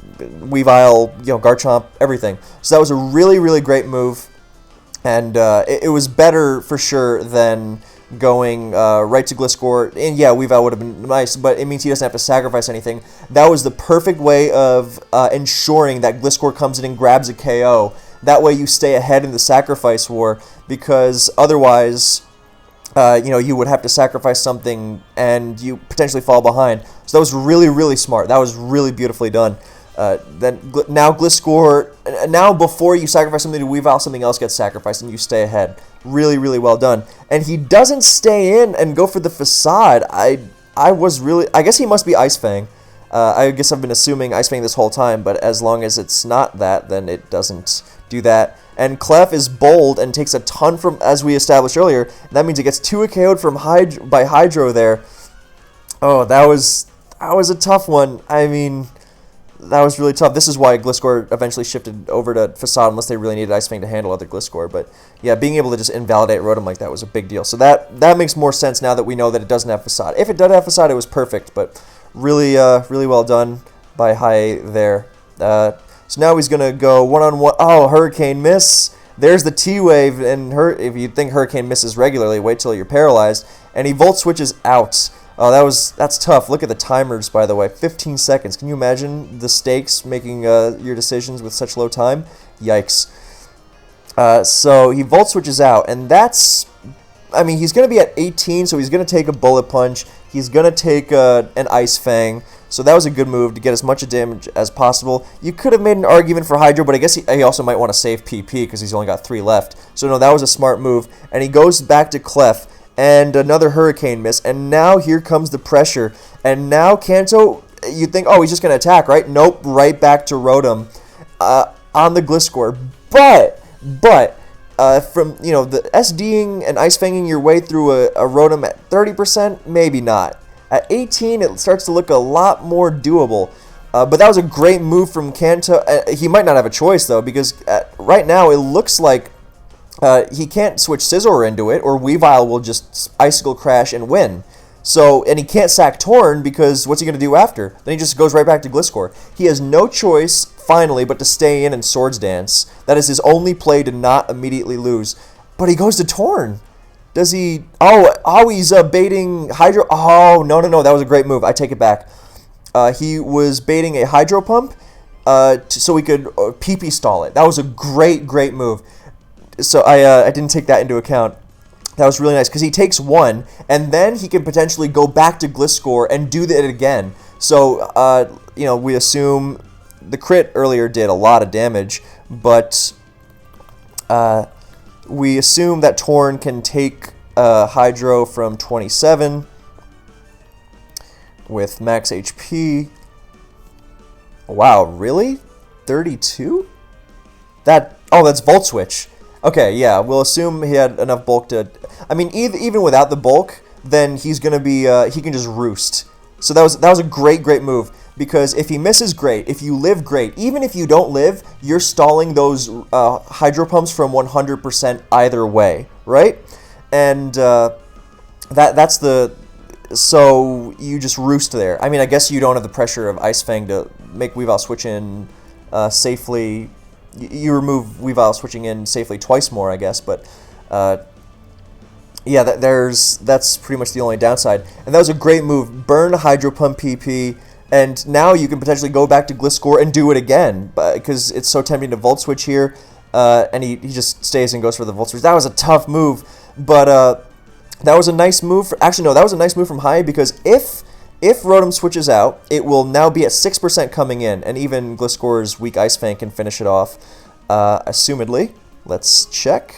Weavile, Garchomp, everything. So that was a really, really great move. And it was better for sure than going right to Gliscor. And yeah, Weavile would have been nice, but it means he doesn't have to sacrifice anything. That was the perfect way of ensuring that Gliscor comes in and grabs a KO. That way you stay ahead in the sacrifice war, because otherwise, you would have to sacrifice something and you potentially fall behind. So that was really, really smart. That was really beautifully done. Now Gliscor, now before you sacrifice something to Weavile, something else gets sacrificed and you stay ahead. Really, really well done. And he doesn't stay in and go for the Facade. I guess he must be Ice Fang. I guess I've been assuming Ice Fang this whole time, but as long as it's not that, then it doesn't do that. And Clef is bold and takes a ton from, as we established earlier. That means it gets 2 KO'd from by Hydro there. Oh, that was a tough one. I mean, that was really tough. This is why Gliscor eventually shifted over to Facade, unless they really needed Ice Fang to handle other Gliscor. But yeah, being able to just invalidate Rotom like that was a big deal. So that makes more sense now that we know that it doesn't have Facade. If it did have Facade, it was perfect, but really, really well done by Hiye there. So now he's going to go one-on-one. Oh, Hurricane Miss. There's the T-Wave, and if you think Hurricane misses regularly, wait till you're paralyzed. And he Volt Switches out. Oh, that's tough. Look at the timers, by the way. 15 seconds. Can you imagine the stakes making your decisions with such low time? Yikes. So he Volt Switches out, and that's... I mean, he's going to be at 18, so he's going to take a Bullet Punch. He's going to take an Ice Fang. So that was a good move to get as much damage as possible. You could have made an argument for Hydro, but I guess he also might want to save PP because he's only got 3 left. So no, that was a smart move. And he goes back to Clef and another Hurricane Miss. And now here comes the pressure. And now Kanto, you think, oh, he's just going to attack, right? Nope, right back to Rotom on the Gliscor. But from, the SDing and Ice Fanging your way through a Rotom at 30%, maybe not. At 18, it starts to look a lot more doable. But that was a great move from Kanto. He might not have a choice, though, because right now it looks like he can't switch Scizor into it, or Weavile will just Icicle Crash and win. And he can't sack Torn, because what's he going to do after? Then he just goes right back to Gliscor. He has no choice, finally, but to stay in and Swords Dance. That is his only play to not immediately lose. But he goes to Torn. Does he... Oh, he's baiting Hydro... Oh, no, that was a great move. I take it back. He was baiting a Hydro Pump so he could PP stall it. That was a great, great move. So I didn't take that into account. That was really nice, because he takes 1, and then he can potentially go back to Gliscor and do that again. So, we assume the crit earlier did a lot of damage, but we assume that Torn can take Hydro from 27 with max HP. Wow, really? 32? That's Volt Switch. Okay, yeah, we'll assume he had enough bulk to... I mean, even without the bulk, then he's going to be... he can just roost. So that was a great move, because if he misses, great. If you live, great. Even if you don't live, you're stalling those Hydro Pumps from 100% either way, right? And that's the... So you just roost there. I mean, I guess you don't have the pressure of Ice Fang to make Weavile switch in safely. You remove Weavile switching in safely twice more, I guess. But yeah, that's pretty much the only downside. And that was a great move. Burn Hydro Pump PP, and now you can potentially go back to Gliscor and do it again, because it's so tempting to Volt Switch here. And he just stays and goes for the Volt Switch. That was a tough move, but... that was a nice move. Actually, no, that was a nice move from Hiye, because if Rotom switches out, it will now be at 6% coming in, and even Gliscor's weak Ice Fang can finish it off, assumedly. Let's check.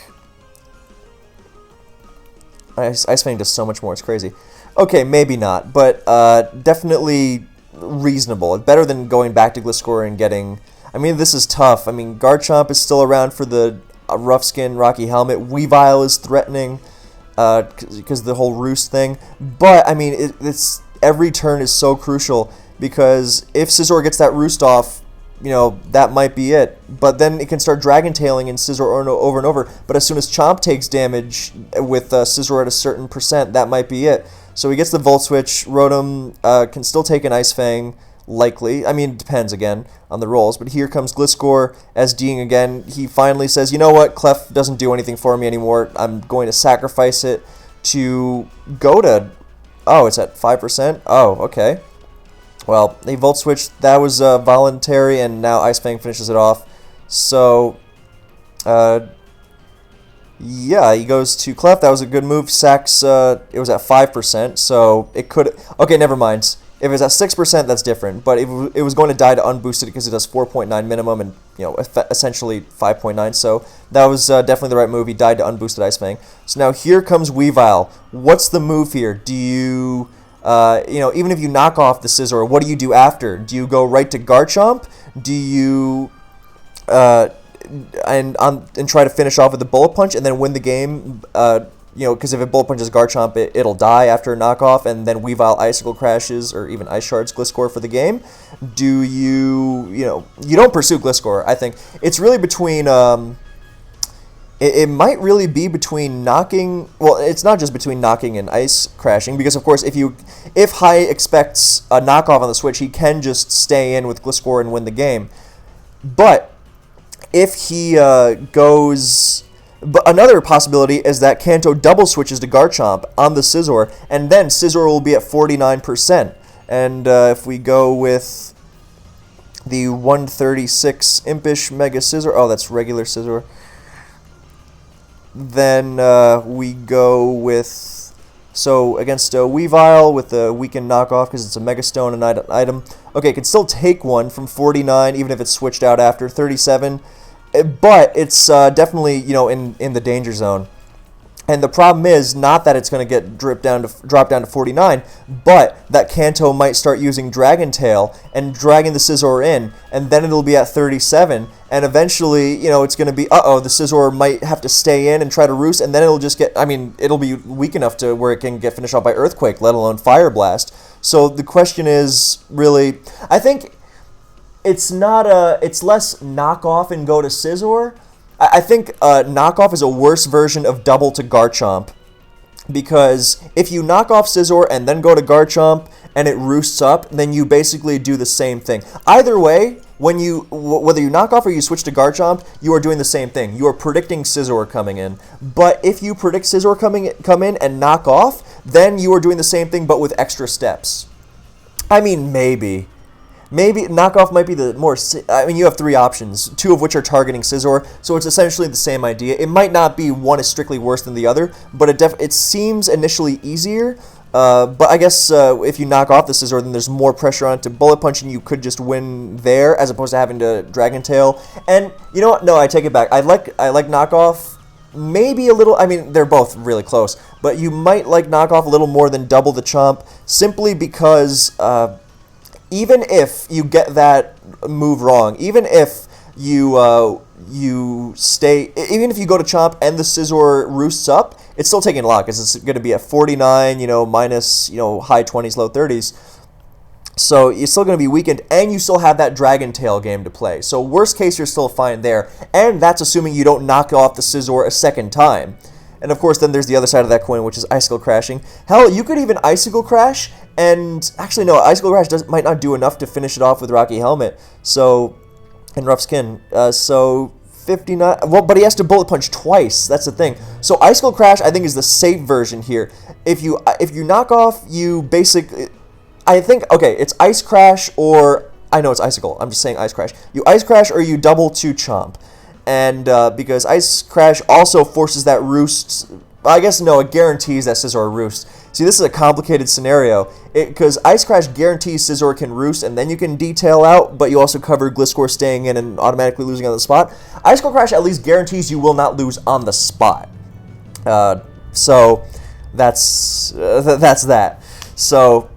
Ice Fang does so much more, it's crazy. Okay, maybe not, but definitely reasonable. Better than going back to Gliscor and getting... I mean, this is tough. I mean, Garchomp is still around for the Rough Skin, Rocky Helmet. Weavile is threatening... because the whole roost thing, but I mean it's every turn is so crucial, because if Scizor gets that roost off, you know, that might be it. But then it can start Dragon Tailing in Scizor over and over. But as soon as Chomp takes damage with Scizor at a certain percent, that might be it. So he gets the Volt Switch. Rotom can still take an Ice Fang. Likely. I mean, it depends, again, on the rolls. But here comes Gliscor SDing again. He finally says, you know what? Clef doesn't do anything for me anymore. I'm going to sacrifice it to go to... Oh, it's at 5%? Oh, okay. Well, they Volt Switch. That was voluntary, and now Ice Fang finishes it off. So, yeah, he goes to Clef. That was a good move. Sacks, it was at 5%, so it could... Okay, never mind. If it's at 6%, that's different. But it was going to die to unboosted because it does 4.9 minimum and, you know, essentially 5.9. So that was definitely the right move. He died to unboosted Ice Fang. So now here comes Weavile. What's the move here? Do you, you know, even if you knock off the Scizor, what do you do after? Do you go right to Garchomp? Do you and try to finish off with a Bullet Punch and then win the game? You know, because if it Bullet Punches Garchomp, it'll die after a knockoff, and then Weavile Icicle crashes, or even Ice Shards Gliscor for the game. Do you, you know, you don't pursue Gliscor, I think. It's really between, it might really be between knocking, well, it's not just between knocking and Ice crashing, because of course, if Hiye expects a knockoff on the Switch, he can just stay in with Gliscor and win the game. But if he goes... But another possibility is that Kanto double switches to Garchomp on the Scizor, and then Scizor will be at 49%. And if we go with the 136 Impish Mega Scizor, oh, that's regular Scizor. Then we go with, so against Weavile with the weakened knockoff because it's a Mega Stone and item. Okay, it can still take one from 49, even if it's switched out after 37. But it's definitely, you know, in the danger zone. And the problem is not that it's going to get drop down to 49, but that Kanto might start using Dragon Tail and dragging the Scizor in, and then it'll be at 37, and eventually, you know, it's going to be, the Scizor might have to stay in and try to roost, and then it'll just get, I mean, it'll be weak enough to where it can get finished off by Earthquake, let alone Fire Blast. So the question is, really, I think... It's less knockoff and go to Scizor. I think knockoff is a worse version of double to Garchomp, because if you knock off Scizor and then go to Garchomp and it roosts up, then you basically do the same thing. Either way, whether you knock off or you switch to Garchomp, you are doing the same thing. You are predicting Scizor coming in. But if you predict Scizor come in and knock off, then you are doing the same thing but with extra steps. I mean, maybe knockoff might be the more... I mean, you have three options, two of which are targeting Scizor, so it's essentially the same idea. It might not be one is strictly worse than the other, but it seems initially easier. But I guess if you knock off the Scizor, then there's more pressure on it to Bullet Punch, and you could just win there, as opposed to having to Dragon Tail. And you know what? No, I take it back. I like knockoff maybe a little. I mean, they're both really close, but you might like knockoff a little more than double the Chomp, simply because even if you get that move wrong, even if you even if you go to Chomp and the Scizor roosts up, it's still taking a lot, because it's going to be at 49, minus, high 20s, low 30s. So you're still going to be weakened, and you still have that Dragon Tail game to play. So worst case, you're still fine there, and that's assuming you don't knock off the Scizor a second time. And of course, then there's the other side of that coin, which is Icicle Crashing. Hell, you could even Icicle Crash, and actually no, Icicle Crash might not do enough to finish it off with Rocky Helmet. So, and Rough Skin. So 59. Well, but he has to Bullet Punch twice. That's the thing. So Icicle Crash, I think, is the safe version here. If you knock off, you basically, I think, okay, it's Ice Crash, or I know it's Icicle. I'm just saying Ice Crash. You Ice Crash or you double to Chomp, and because Ice Crash also forces that roost. I guess no, it guarantees that Scizor roost. See, this is a complicated scenario, because Ice Crash guarantees Scizor can roost, and then you can detail out, but you also cover Gliscor staying in and automatically losing on the spot. Icicle Crash at least guarantees you will not lose on the spot. So that's that. So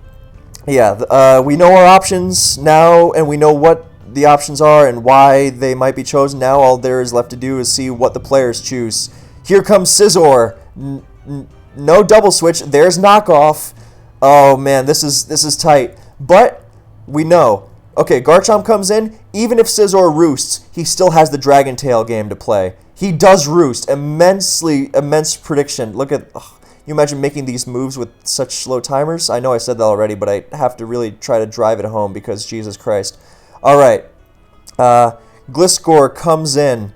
yeah, we know our options now, and we know what the options are and why they might be chosen. Now all there is left to do is see what the players choose. Here comes Scizor. No double switch. There's knockoff. Oh man, this is tight. But we know. Okay, Garchomp comes in. Even if Scizor roosts, he still has the Dragon Tail game to play. He does roost. Immense prediction. Look at. You imagine making these moves with such slow timers? I know I said that already, but I have to really try to drive it home, because Jesus Christ. All right. Gliscor comes in.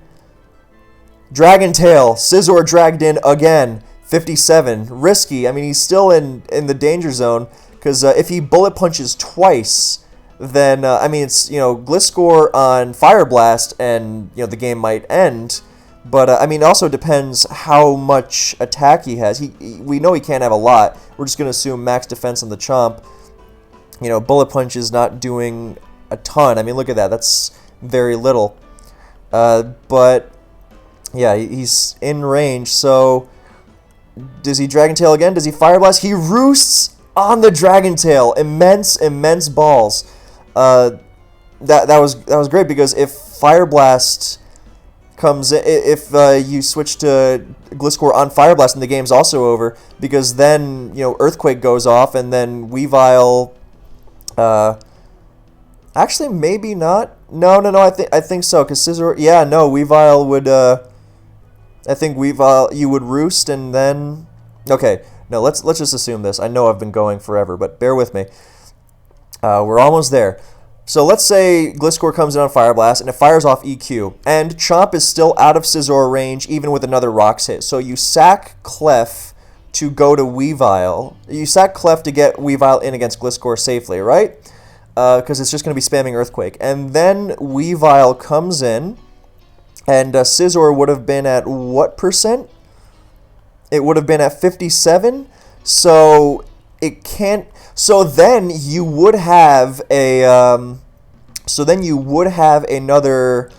Dragon Tail. Scizor dragged in again. 57. Risky. I mean, he's still in the danger zone, because if he Bullet Punches twice, then, I mean, it's, Gliscor on Fire Blast, and, the game might end. But, I mean, it also depends how much attack he has. We know he can't have a lot. We're just going to assume max defense on the Chomp. Bullet Punch is not doing a ton. I mean, look at that. That's very little. But, yeah, he's in range. So, does he Dragon Tail again? Does he Fire Blast? He roosts on the Dragon Tail. Immense balls. That was great, because if Fire Blast comes in, if you switch to Gliscor on Fire Blast, and the game's also over, because then Earthquake goes off, and then Weavile. Actually, maybe not. No. I think so, because Scizor. Yeah, no. Weavile would. I think Weavile, you would roost, and then. Okay, no. Let's just assume this. I know I've been going forever, but bear with me. We're almost there. So let's say Gliscor comes in on Fire Blast, and it fires off EQ. And Chomp is still out of Scizor range, even with another Rocks hit. So you sack Clef to go to Weavile. You sack Clef to get Weavile in against Gliscor safely, right? Because it's just going to be spamming Earthquake. And then Weavile comes in, and Scizor would have been at what percent? It would have been at 57. So it can't. So then you would have a. So then you would have another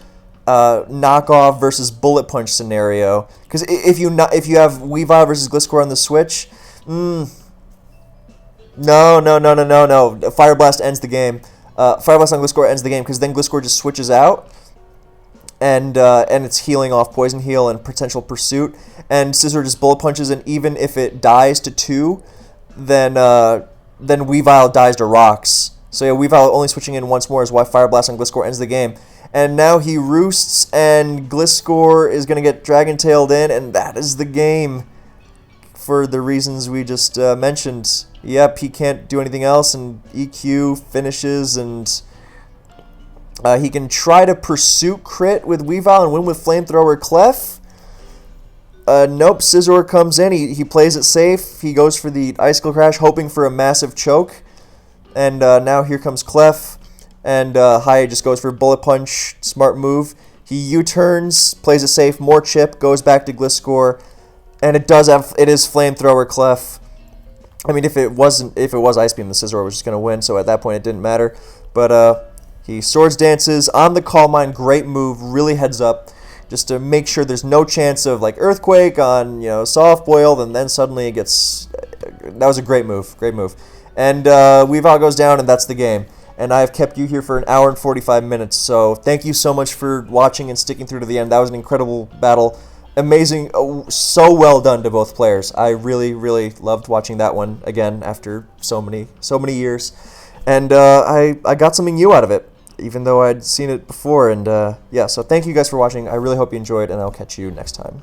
knockoff versus Bullet Punch scenario. Because if you have Weavile versus Gliscor on the Switch, no. Fire Blast ends the game. Fire Blast on Gliscor ends the game, because then Gliscor just switches out, and it's healing off Poison Heal and Potential Pursuit, and Scizor just Bullet Punches, and even if it dies to 2, then Weavile dies to Rocks. So yeah, Weavile only switching in once more is why Fire Blast on Gliscor ends the game. And now he roosts, and Gliscor is going to get Dragon Tailed in, and that is the game, for the reasons we just mentioned. Yep, he can't do anything else, and EQ finishes, and he can try to Pursuit crit with Weavile and win with Flamethrower Clef. Nope, Scizor comes in, he plays it safe, he goes for the Icicle Crash, hoping for a massive choke, and now here comes Clef, and Hiye just goes for Bullet Punch, smart move. He U-turns, plays it safe, more chip, goes back to Gliscor, and it is Flamethrower Clef. I mean, if it was Ice Beam, the Scizor was just going to win, so at that point it didn't matter. But he Swords Dances on the Calm Mind, great move, really heads up, just to make sure there's no chance of like Earthquake on Soft Boiled, and then suddenly it gets. That was a great move, great move. And Weavile goes down, and that's the game. And I've kept you here for an hour and 45 minutes, so thank you so much for watching and sticking through to the end. That was an incredible battle. Amazing, so well done to both players. I really, really loved watching that one again after so many years, and I got something new out of it, even though I'd seen it before. And yeah, so thank you guys for watching. I really hope you enjoyed, and I'll catch you next time.